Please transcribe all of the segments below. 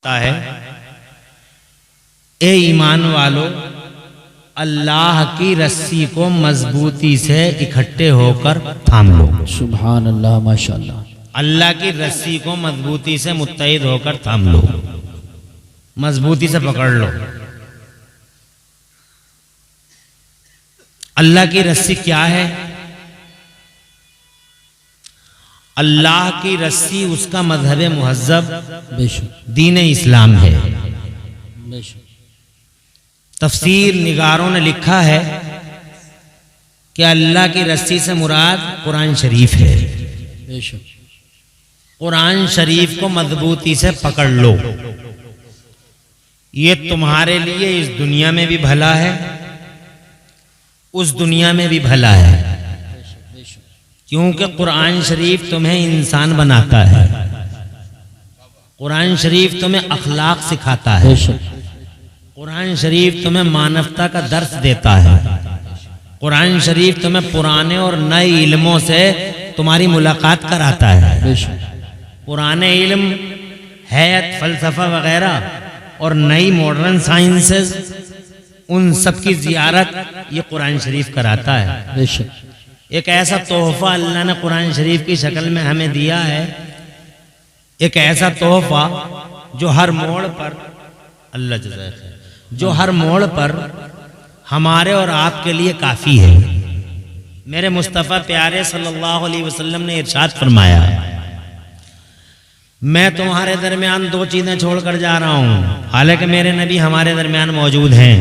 है, ए ईमान वालों, अल्लाह की रस्सी को मजबूती से इकट्ठे होकर थाम लो। सुभान अल्लाह, माशाअल्लाह। अल्लाह की रस्सी को मजबूती से मुत्तहिद होकर थाम लो, मजबूती से पकड़ लो। अल्लाह की रस्सी क्या है? अल्लाह की रस्सी उसका मजहब मुहज्जब दीन इस्लाम है। तफसीर निगारों ने लिखा है कि अल्लाह की रस्सी से मुराद कुरान शरीफ है। कुरान शरीफ को मजबूती से पकड़ लो, ये तुम्हारे लिए इस दुनिया में भी भला है, उस दुनिया में भी भला है, क्योंकि कुरान शरीफ तुम्हें इंसान बनाता है, कुरान शरीफ तुम्हें अखलाक सिखाता है, कुरान शरीफ तुम्हें मानवता का दर्स देता है, कुरान शरीफ तुम्हें पुराने और नए इल्मों से तुम्हारी मुलाकात कराता है। पुराने इल्म, हैत, फलसफा वगैरह और नई मॉडर्न साइंसेस, उन सब की जियारत ये कुरान शरीफ कराता है। एक ऐसा तोहफा अल्लाह ने कुरान शरीफ की शक्ल में हमें दिया है, एक ऐसा तोहफा जो हर मोड़ पर अल्लाह जज़ाक, जो हर मोड़ पर हमारे और आपके लिए काफ़ी है। मेरे मुस्तफ़ा प्यारे सल्लल्लाहु अलैहि वसल्लम ने इरशाद फरमाया, मैं तुम्हारे दरमियान दो चीज़ें छोड़कर जा रहा हूँ, हालांकि मेरे नबी हमारे दरमियान मौजूद हैं,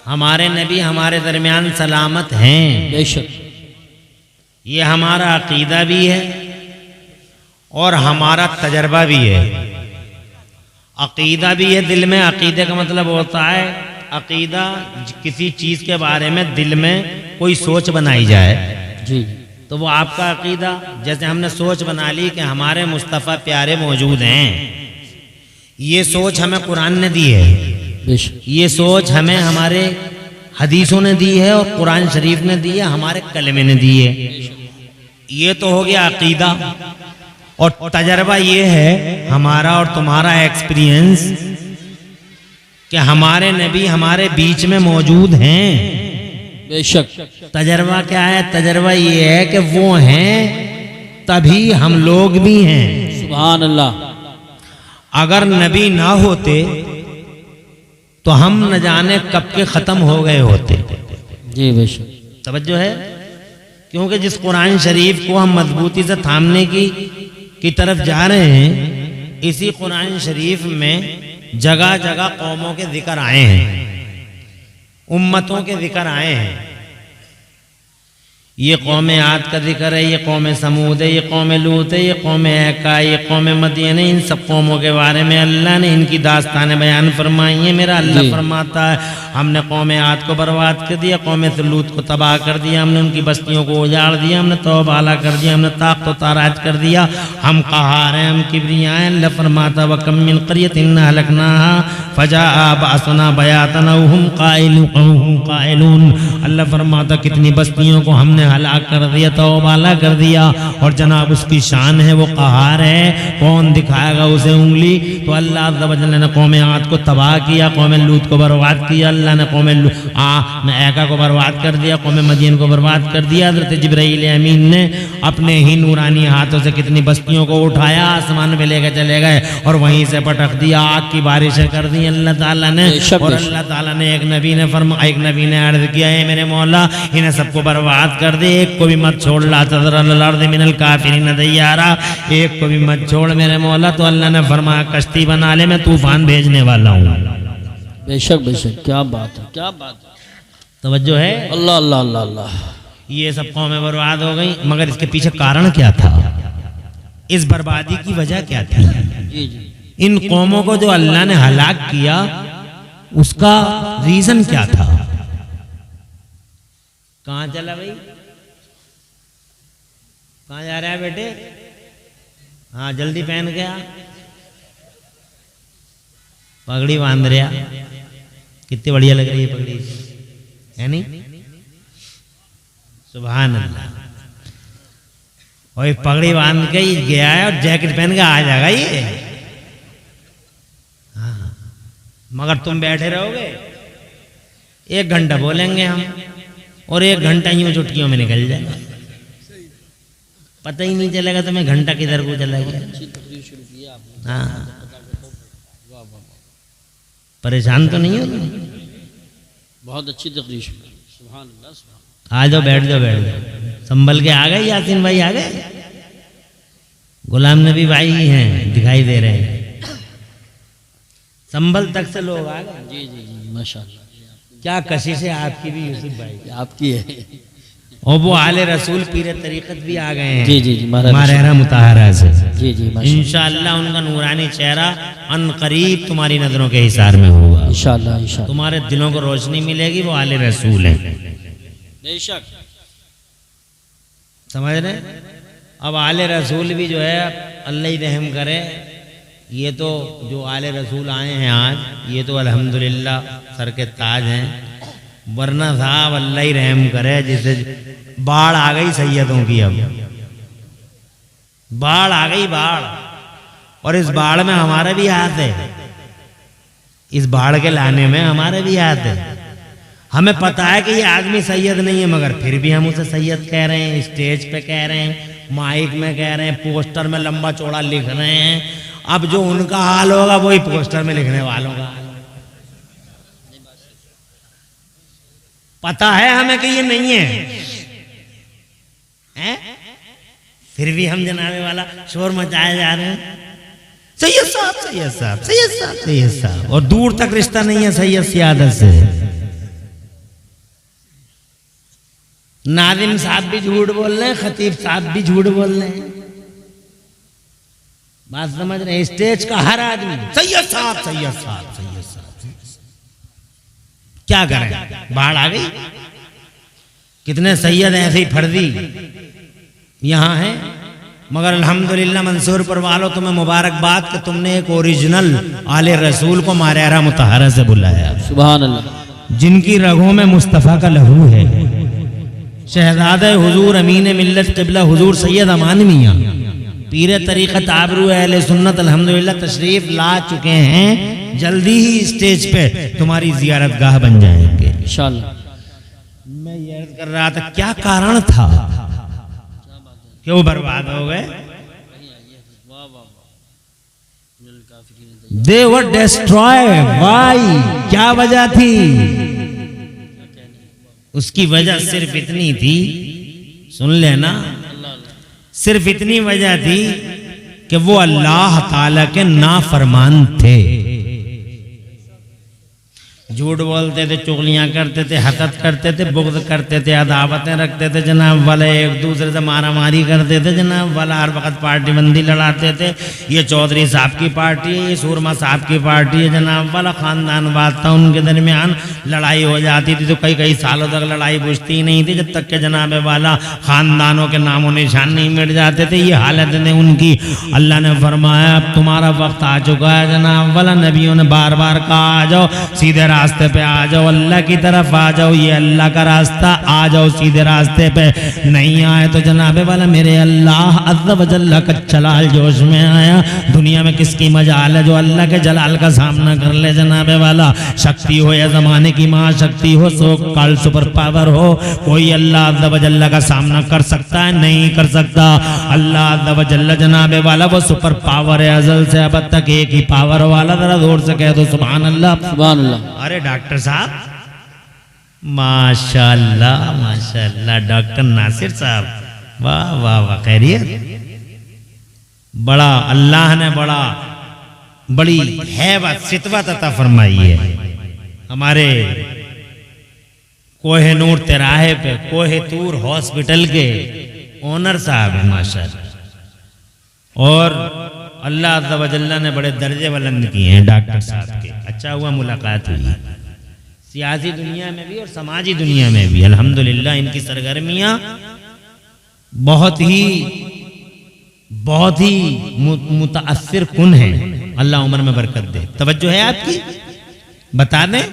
हमारे नबी हमारे दरमियान सलामत हैं। बेशक ये हमारा अकीदा भी है और हमारा तजर्बा भी है। अकीदा भी है दिल में, अकीदे का मतलब होता है, अकीदा किसी चीज़ के बारे में दिल में कोई सोच बनाई जाए जी, तो वो आपका अकीदा। जैसे हमने सोच बना ली कि हमारे मुस्तफ़ा प्यारे मौजूद हैं, ये सोच हमें कुरान ने दी है, ये सोच हमें हमारे हदीसों ने दी है और कुरान शरीफ ने दी है, हमारे कलमे ने दी है। ये तो हो गया अकीदा। और तजर्बा ये है हमारा और तुम्हारा एक्सपीरियंस कि हमारे नबी हमारे बीच में मौजूद हैं। बेशक तजर्बा क्या है? तजर्बा ये है कि वो हैं तभी हम लोग भी हैं। सुभान अल्लाह। अगर नबी ना होते तो हम न जाने कब के खत्म हो गए होते। जी बेशक, तवज्जो है, क्योंकि जिस कुरान शरीफ को हम मजबूती से थामने की तरफ जा रहे हैं, इसी कुरान शरीफ में जगह जगह कौमों के जिक्र आए हैं, उम्मतों के जिक्र आए हैं। ये कौम आद का जिक्र है, ये कौम समूद है, ये कौम लूत है, ये कौम ऐका, ये कौम मदीन है। इन सब कौमों के बारे में अल्लाह ने इनकी दास्तानें बयान फरमाई है। मेरा अल्लाह फरमाता है, हमने कौम आद को बर्बाद कर दिया, कौम लूत को तबाह कर दिया, हमने उनकी बस्तियों को उजाड़ दिया, हमने तौबाला कर दिया, हमने ताक़त व ताराज कर दिया, हम क़हार हैं, हम किब्रिया हैं। अल्लाह फरमाता व कम मिन क़रयतिन अहलकनाहा फजाअ बअसना बयातन व हुम क़ाइलून। अल्लाह फरमाता कितनी बस्तियों को हमने हलाक कर दिया, तौबाला कर दिया, और जनाब उसकी शान है, वो क़हार है, कौन दिखाएगा उसे उंगली? तो अल्लाह अज़्ज़ व जल्ल ने कौम आद को तबाह किया, कौम लूत को बर्बाद किया, अल्लाह ने कौम ऐका को बर्बाद कर दिया, कौम मदीन को बर्बाद कर दिया। हज़रत जिब्राईल अमीन ने अपने ही नूरानी हाथों से कितनी बस्तियों को उठाया, आसमान में लेकर चले गए और वहीं से पटक दिया, आग की बारिशें कर दी अल्लाह ताला ने। और अल्लाह ताला ने एक नबी ने अर्ज़ किया, है मेरे मौला इन्हें सबको बर्बाद कर दे, एक को भी मत छोड़, ला तज़र अल अर्ज़ मिनल काफ़िरीन दय्यारा, एक को भी मत छोड़ मेरे मौला। तो अल्लाह ने फरमाया कश्ती बना ले, मैं तूफान भेजने वाला हूँ। बेशक बेशक, क्या बात है, क्या बात है। तवज्जो है। अल्लाह अल्लाह अल्लाह अल्लाह। ये सब कौमें बर्बाद हो गई, मगर इसके पीछे कारण क्या था? इस बर्बादी की वजह क्या थी? जी जी, इन कौमों को जो अल्लाह ने हलाक किया, उसका रीजन क्या था? कहाँ चला भाई? कहाँ जा रहा है बेटे? हाँ जल्दी पहन गया, पगड़ी बांध रहा, कितनी बढ़िया लग रही है पगड़ी, है नहीं? सुभान अल्लाह। और पगड़ी बांध के ही गया है और जैकेट पहन के आ जाएगा ये। मगर तुम बैठे रहोगे, 1 घंटा बोलेंगे हम और 1 घंटा यूं चुटकियों में निकल जाएगा, पता ही नहीं चलेगा तुम्हें घंटा किधर को चला गया। हाँ, परेशान तो नहीं हो तुम? बहुत अच्छी तकरीर। सुभान अल्लाह, सुभान। आ जाओ, बैठ जाओ, बैठ जाओ। संभल के आ गए यासीन भाई, आ गए? गुलाम नबी भाई ही हैं, दिखाई दे रहे हैं। संभल तक से लोग आ गए। जी जी जी, माशाअल्लाह। क्या कशिश है आपकी भी यूसुफ भाई, आपकी है। और वो आले रसूल पीर तरीक़त भी आ गए हैं। जी जी जी, मारहरा मुताहरा से। जी जी, इंशाअल्लाह उनका नूरानी चेहरा अन करीब तुम्हारी नजरों के हिसार में होगा। इंशाअल्लाह, इंशाअल्लाह। तुम्हारे दिलों को रोशनी मिलेगी, वो आले रसूल हैं। बेशक। समझ रहे? अब आले रसूल भी जो है, अल्लाह ही रहम करे। ये तो जो आले रसूल आए हैं आज, ये तो अल्हम्दुलिल्लाह सर के ताज हैं, वरना साहब अल्लाह ही रहम करे। जिसे बाढ़ आ गई सैयदों की, अब बाढ़ आ गई, बाढ़। और इस बाढ़ में हमारा भी हाथ है, इस बाढ़ के लाने में हमारा भी हाथ है। हमें पता है कि ये आदमी सैयद नहीं है, मगर फिर भी हम उसे सैयद कह रहे हैं, स्टेज पे कह रहे हैं, माइक में कह रहे हैं, पोस्टर में लंबा चौड़ा लिख रहे हैं। अब जो उनका हाल होगा वही पोस्टर में लिखने वालों का हाल। पता है हमें कि ये नहीं है, हैं? फिर भी हम जनाबे वाला शोर मचाए जा रहे हैं, सैयद साहब, सैयद साहब, सैयद साहब, सैयद साहब। और दूर तक रिश्ता नहीं है सैयद सियादत से। नादिम साहब भी झूठ बोल रहे हैं, खतीब साहब भी झूठ बोल रहे हैं। बात समझ रहे हैं? स्टेज का हर आदमी सैयद साहब, सैयद साहब, सैयद साहब। क्या करें, बाढ़ आ गई। कितने सैयद ऐसे ही फर्जी यहाँ हैं, मगर अल्हम्दुलिल्लाह मंसूरपुर वालों, तुम्हें मुबारकबाद कि तुमने एक ओरिजिनल आले रसूल को मारहरा मुताहरा से बुलाया। सुभान अल्लाह। जिनकी रगों में मुस्तफ़ा का लहू है, शहजादे हुजूर अमीन मिल्लत क़िबला हुजूर सैयद अमान मियां पीर तरीक़त आबरू अहले सुन्नत अल्हम्दुलिल्लाह तशरीफ ला चुके हैं। जल्दी ही स्टेज पे तुम्हारी जियारत गाह बन जाएंगे इंशाअल्लाह। मैं ये अर्ज कर रहा था, क्या कारण था, क्यों बर्बाद हो गए? They were destroyed. Why? क्या वजह थी? उसकी वजह सिर्फ इतनी थी, सुन लेना, सिर्फ इतनी वजह थी कि वो अल्लाह ताला के नाफरमान थे। झूठ बोलते थे, चुगलियां करते थे, हसद करते थे, बुग़्ज़ करते थे, अदावतें रखते थे जनाब वाले, एक दूसरे से मारा मारी करते थे जनाब वाला, हर वक्त पार्टी बंदी लड़ाते थे। ये चौधरी साहब की पार्टी है, ये सूरमा साहब की पार्टी है जनाब वाला, खानदान बात था उनके दरमियान। लड़ाई हो जाती थी तो कई कई सालों तक लड़ाई बुझती नहीं थी, जब तक के जनाब वाला खानदानों के नामों निशान नहीं मिट जाते थे। ये हालत ने उनकी। अल्लाह ने फरमाया अब तुम्हारा वक्त आ चुका है जनाब वाला। नबियों ने बार बार कहा आ जाओ सीधे रास्ते पे, आ जाओ अल्लाह की तरफ आ जाओ, ये अल्लाह का रास्ता, आ जाओ सीधे रास्ते पे। नहीं आए तो जनाबे वाला मेरे अल्लाह अज़्ज़ व जल्ल का जलाल जोश में आया। दुनिया में किसकी मजाल है जो अल्लाह के जलाल का सामना कर ले जनाबे वाला। शक्ति हो या जमाने की महाशक्ति हो, सो कॉल सुपर पावर हो, कोई अल्लाह अज़्ज़ व जल्ल का सामना कर सकता है? नहीं कर सकता। अल्लाह अज़्ज़ व जल्ल जनाबे वाला वो सुपर पावर है, अज़ल से अब तक एक ही पावर वाला। जरा जोर से कह दो सुभान अल्लाह, सुभान अल्लाह। अरे डॉक्टर साहब, माशाल्लाह माशाल्लाह, डॉक्टर नासिर साहब, वाह वाह वाह, खैरियत? बड़ा अल्लाह ने बड़ी हैबत सितवत अता फरमाई है। हमारे कोहिनूर तिराहे पे कोहे तूर हॉस्पिटल के ओनर साहब हैं माशाल्लाह, और अल्लाह अज़्ज़ व जल्ल ने बड़े दर्जे बुलंद किए हैं डॉक्टर साहब के। अच्छा हुआ मुलाकात हुई, सियासी दुनिया में भी और समाजी दुनिया में भी अल्हम्दुलिल्लाह इनकी सरगर्मियां बहुत ही मुताअस्सिर कुन है। अल्लाह उम्र में बरकत दे। तवज्जो है आपकी? बता दें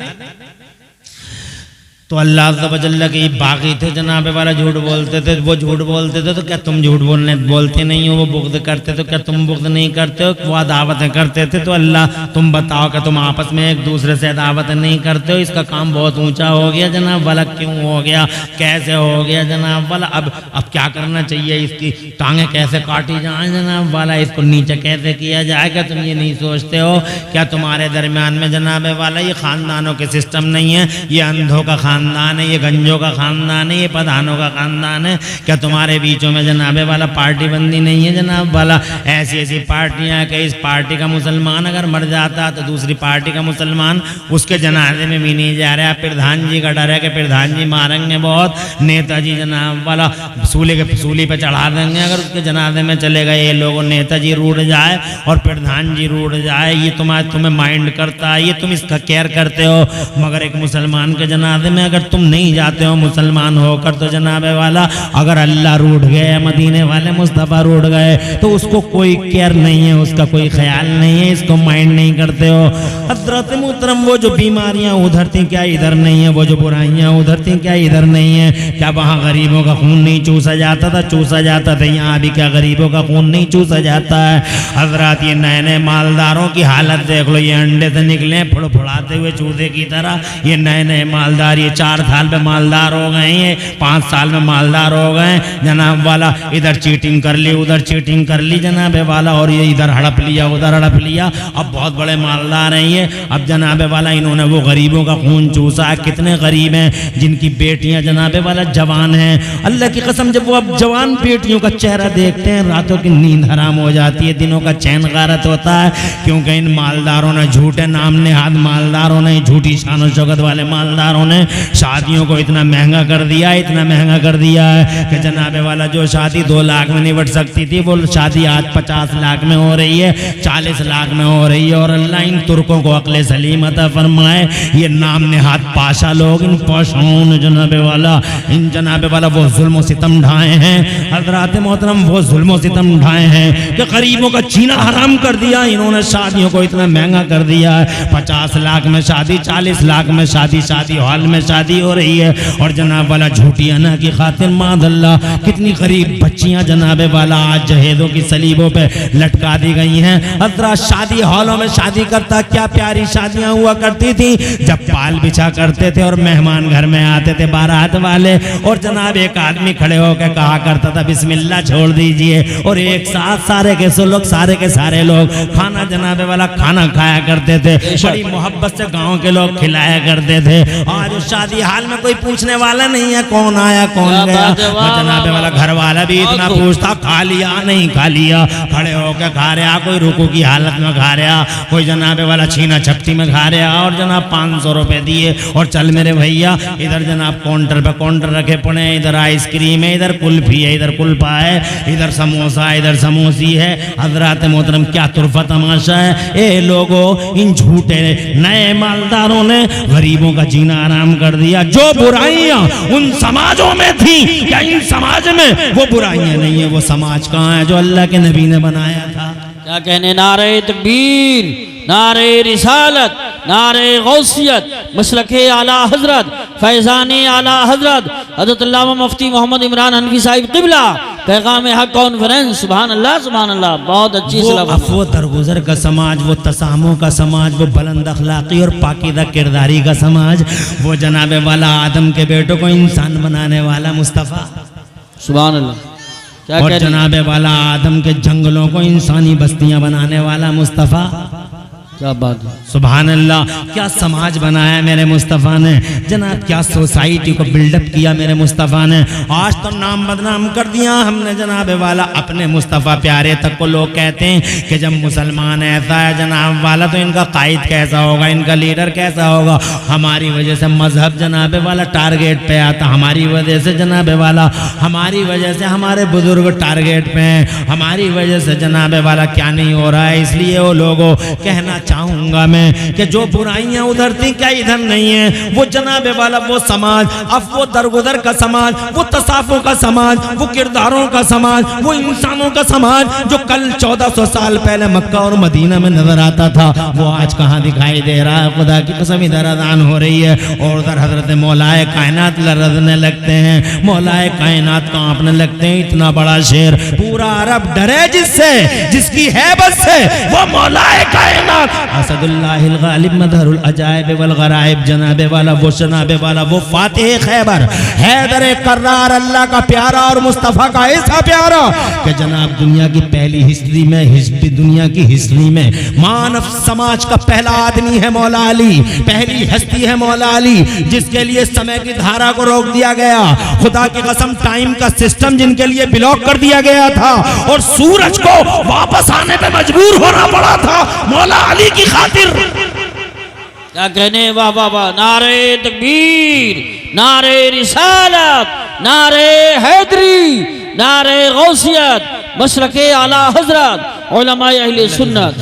तो अल्लाह अज़्ज़ व जल्ल के बागी थे जनाब वाला, झूठ बोलते थे, वो झूठ बोलते थे तो क्या तुम झूठ बोलते नहीं हो? वो बुग़्ज़ करते तो क्या तुम बुग़्ज़ नहीं करते हो? वो दावतें करते थे तो अल्लाह तुम बताओ कि तुम आपस में एक दूसरे से दावतें नहीं करते हो? इसका काम बहुत ऊंचा हो गया जनाब वाला। क्यों हो गया, कैसे हो गया जनाब वाला? अब क्या करना चाहिए? इसकी टांगें कैसे काटी जाए जनाब वाला? इसको नीचे कैसे किया जाए? क्या तुम ये नहीं सोचते हो? क्या तुम्हारे दरमियान में जनाब वाला ये ख़ानदानों के सिस्टम नहीं है? ये अंधों का खानदान है, ये गंजों का खानदान है, ये प्रधानों का खानदान है? क्या तुम्हारे बीचों में जनाब वाला पार्टी बंदी नहीं है जनाब वाला? ऐसी ऐसी पार्टियां हैं कि इस पार्टी का मुसलमान अगर मर जाता तो दूसरी पार्टी का मुसलमान उसके जनाजे में भी नहीं जा रहा। प्रधान जी का डर है कि प्रधान जी मारेंगे बहुत, नेताजी जनाब वाला सूली पे चढ़ा देंगे अगर उसके जनाजे में चले गए ये लोग। नेताजी रूठ जाए और प्रधान जी रूठ जाए, ये तुम्हें माइंड करता है, ये तुम इसका केयर करते हो। मगर एक मुसलमान के जनाजे में अगर तुम नहीं जाते हो मुसलमान होकर तो जनाब वाला, अगर अल्लाह रूठ गए, मदीने वाले मुस्तफ़ा रूठ गए तो उसको कोई केयर नहीं है, उसका कोई ख्याल नहीं है, इसको माइंड नहीं करते हो। हज़रत मोहतरम, वो जो बीमारियां उधर थी क्या इधर नहीं है? वो जो बुराइयां उधर थी क्या इधर नहीं है? क्या वहाँ गरीबों का खून नहीं चूसा जाता था? चूसा जाता था। यहाँ भी क्या गरीबों का खून नहीं चूसा जाता है? हजरत ये नए नए मालदारों की हालत देख लो, ये अंडे से निकले फुड़फुड़ाते हुए चूजे की तरह। ये नए नए मालदार, ये 4 साल में मालदार हो गए, ये 5 साल में मालदार हो गए जनाब वाला। इधर चीटिंग कर ली, उधर चीटिंग कर ली जनाब वाला, और ये इधर हड़प लिया, उधर हड़प लिया। अब बहुत बड़े मालदार हैं ये। अब जनाब वाला इन्होंने वो गरीबों का खून चूसा है। कितने गरीब हैं जिनकी बेटियां जनाब वाला जवान हैं। अल्लाह की कसम, जब वो अब जवान बेटियों का चेहरा देखते हैं रातों की नींद हराम हो जाती है, दिनों का चैन गारत होता है। क्योंकि इन मालदारों ने, झूठे नाम नेहाद मालदारों ने, झूठी शान शौकत वाले मालदारों ने शादियों को इतना महंगा कर दिया, इतना महंगा कर दिया है कि जनाब वाला जो शादी 2 लाख में निपट सकती थी वो शादी आज 50 लाख में हो रही है, 40 लाख में हो रही है। और अल्लाह इन तुर्कों को अक्ल सलीम अता फरमाए। ये नाम नेहाद पाशा लोग, इन पाशाओं जनाब वाला, इन जनाब वाला वो जुल्म और सितम ढाए हैं। हज़रात मोहतरम, वो जुल्म और सितम ढाए हैं कि गरीबों का जीना हराम कर दिया इन्होंने। शादियों को इतना महंगा कर दिया है, 50 लाख में शादी, 40 लाख में शादी, शादी हॉल में शादी हो रही है। और जनाब वाला झूठी अना की खातिर मादल्ला कितनी गरीब बच्चियां जनाब वाला आज जहेदों की सलीबों पे लटका दी गई हैं। हज़रात शादी हॉलों में शादी करता, क्या प्यारी शादियां हुआ करती थी जब पाल बिछा करते थे और मेहमान घर में आते थे बारात वाले, और जनाब एक आदमी खड़े होकर कहा करता था बिस्मिल्लाह छोड़ दीजिए, और एक साथ सारे के सारे लोग खाना जनाब वाला खाना खाया करते थे। बड़ी मोहब्बत से गांव के लोग खिलाया करते थे। आज शादी हाल में कोई पूछने वाला नहीं है कौन आया कौन गया। जनाब वाला घर वाला भी इतना पूछता खा लिया नहीं खा लिया, खड़े होकर खा रहा, कोई रुकू की हालत में खा रहा, कोई जनाब वाला छीना छपटी में खा रहा, और जनाब 500 रुपए दिए और चल मेरे भैया। इधर जनाब काउंटर पे काउंटर रखे पड़े, इधर आइसक्रीम है, इधर कुल्फी है, इधर कुल्फा है, इधर समोसा, इधर समोसी है। हज़रात मोहतरम, क्या तुरफा तमाशा है। ए लोगों, इन झूठे नए मालदारों ने गरीबों का जीना आराम कर दिया। जो बुराइयां उन समाजों में थी, क्या इन समाज में वो बुराइयां नहीं है? वो समाज कहाँ है जो अल्लाह के नबी ने बनाया था? क्या कहने, नारे तकबीर, नारे रिसालत, नारे गौसियत, मसलके आला हजरत, फैज़ाने आला हजरत हज़रत अल्लामा मुफ्ती मोहम्मद इमरान हनफी साहिब क़िबला, पैगाम हक कॉन्फ्रेंस। सुभान अल्लाह, सुभान अल्लाह। बहुत अच्छी वो दरगुजर का समाज, वो तसामों का समाज, वो बुलंद अखलाकी और पाकीदा किरदारी का समाज, वो जनाब वाला आदम के बेटों को इंसान बनाने वाला मुस्तफ़ा। सुभान अल्लाह। और जनाब वाला आदम के जंगलों को इंसानी बस्तियां बनाने वाला मुस्तफ़ा। क्या बात है, सुभान अल्लाह। क्या समाज बनाया मेरे मुस्तफ़ा ने जनाब, क्या सोसाइटी को बिल्डअप किया मेरे मुस्तफ़ा ने। आज तो नाम बदनाम कर दिया हमने जनाब वाला अपने मुस्तफ़ा प्यारे तक को। लोग कहते हैं कि जब मुसलमान ऐसा है जनाब वाला तो इनका कायद कैसा होगा, इनका लीडर कैसा होगा। हमारी वजह से मजहब जनाब वाला टारगेट पे आता, हमारी वजह से जनाब वाला, हमारी वजह से हमारे बुजुर्ग टारगेट पे हैं, हमारी वजह से जनाब वाला क्या नहीं हो रहा है। इसलिए वो लोगों कहना चाहूंगा मैं कि जो बुराइयां उधर थी क्या इधर नहीं है। वो जनाब वाला वो समाज, अब वो दरगुदर का समाज, वो तसाफों का समाज, वो किरदारों का समाज, वो इंसानों का समाज जो कल 1400 साल पहले मक्का और मदीना में नजर आता था, वो आज कहाँ दिखाई दे रहा है। खुदा की कसम इधर अजान हो रही है और उधर हजरत मौलाए कायनात लरजने लगते हैं, मौलाए कायनात कांपने लगते हैं। इतना बड़ा शेर, पूरा अरब डरे जिससे, जिसकी हैबत से, वो मौलाए कायनात असदुल्लाहिल गालिब मदहरुल अजाइब वल गराइब, जनाबे वाला वो जनाबे वाला वो फातिह खैबर हैदर कर्रार, अल्लाह का प्यारा और मुस्तफ़ा का ऐसा प्यारा कि जनाब दुनिया की पहली हिस्ट्री में, दुनिया की हिस्ट्री में मानव समाज का पहला आदमी है मौला अली, पहली हस्ती है मौला अली, जिसके लिए समय की धारा को रोक दिया गया। खुदा की कसम टाइम का सिस्टम जिनके लिए ब्लॉक कर दिया गया था और सूरज को वापस आने पे मजबूर होना पड़ा था मौला अली की खातिर। क्या कहने, वाह वाह वाह, नारे तकबीर, नारे रिसालत, नारे हैदरी, नारे गौसियत, मशरके आला हजरत, उलमाए अहले सुन्नत।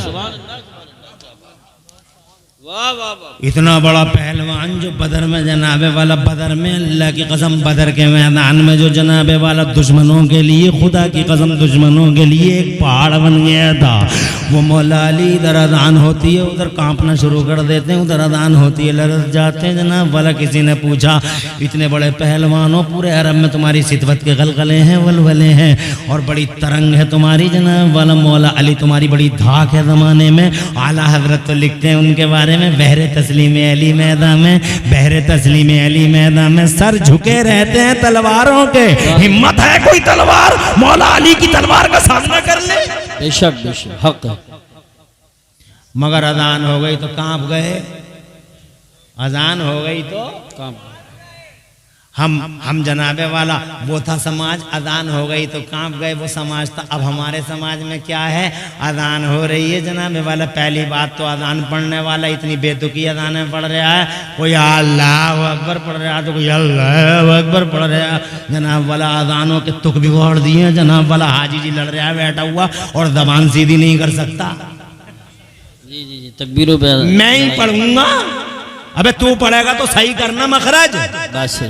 वाह वाह वाह। इतना बड़ा पहलवान जो बदर में जनाबे वाला, बदर में अल्लाह की कसम बदर के मैदान में जो जनाबे वाला दुश्मनों के लिए, खुदा की कसम दुश्मनों के लिए एक पहाड़ बन गया था। वो मौला अली इधर अजान होती है उधर कांपना शुरू कर देते हैं, उधर अजान होती है लरस जाते हैं जनाब वाला। किसी ने पूछा इतने बड़े पहलवानों, पूरे अरब में तुम्हारी सितवत के गलगले हैं, वलवले हैं और बड़ी तरंग है तुम्हारी जनाब वाला। मौला अली तुम्हारी बड़ी धाक है ज़माने में। आला हजरत तो लिखते हैं उनके बारे में, बहरे तस्लीम अली मैदान में, बहरे तस्लीम अली मैदान में सर झुके रहते हैं तलवारों के। हिम्मत है कोई तलवार मौला अली की तलवार का सामना कर ले? बेशक बेशक, हक है। मगर अजान हो गई तो कांप गए, अजान हो गई तो कांप। हम जनाबे वाला वो था समाज, अजान हो गई तो कांप गए, वो समाज था। अब हमारे समाज में क्या है, अजान हो रही है जनाबे वाला, पहली बात तो अजान पढ़ने वाला इतनी बेतुकी अजानें पढ़ रहा है, कोई अल्लाह अकबर पढ़ रहा है तो कोई अल्लाह अकबर पढ़ रहा है जनाब वाला। अजानों के तुक बिगड़ दिए हैं जनाब वाला। हाजी जी लड़ रहा है बैठा हुआ और जबान सीधी नहीं कर सकता। जी जी जी, तकबीरों पे मैं ही पढ़ूंगा, अबे तू पढ़ेगा तो सही करना मखरज। बस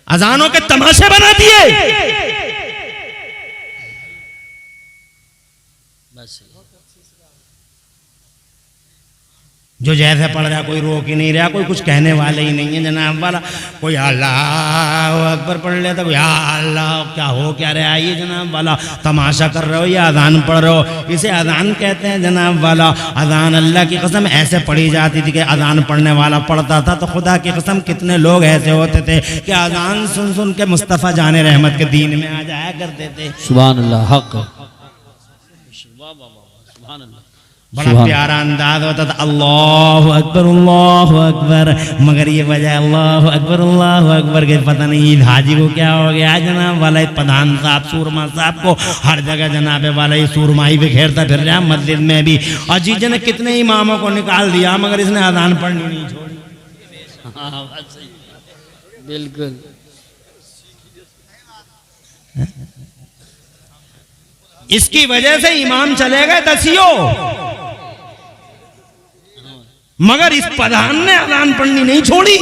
अजानों के तमाशे बना दिए। बस जो जैसे पढ़ रहा कोई रोक ही नहीं रहा, कोई कुछ कहने वाले ही नहीं है जनाब वाला। कोई अल्लाह अकबर पढ़ लेता, कोई अल्लाह क्या हो क्या रहा है ये जनाब वाला, तमाशा कर रहे हो या अजान पढ़ रहे हो। इसे अजान कहते हैं जनाब वाला। अजान अल्लाह की कसम ऐसे पढ़ी जाती थी कि अजान पढ़ने वाला पढ़ता था तो खुदा की कसम कितने लोग ऐसे होते थे कि अजान सुन सुन के मुस्तफ़ा जाने रहमत के दीन में आ जाया करते थे। सुभान अल्लाह, हक। सुभान अल्लाह, बड़ा प्यारा अंदाज होता था, अल्लाह अकबर। मगर ये वजह अल्लाह अकबर के पता नहीं हाजी को क्या हो गया जनाब वाला। प्रधान साहब सूरमा साहब को हर जगह जनाबे वाला ये सूरमाई बिखेरता फिर रहा मस्जिद में भी। अजीज ने कितने इमामों को निकाल दिया मगर इसने अजान पढ़नी नहीं छोड़ी। बिल्कुल इसकी वजह से इमाम चले गए दसियों, मगर इस प्रधान ने अजान पढ़नी नहीं छोड़ी।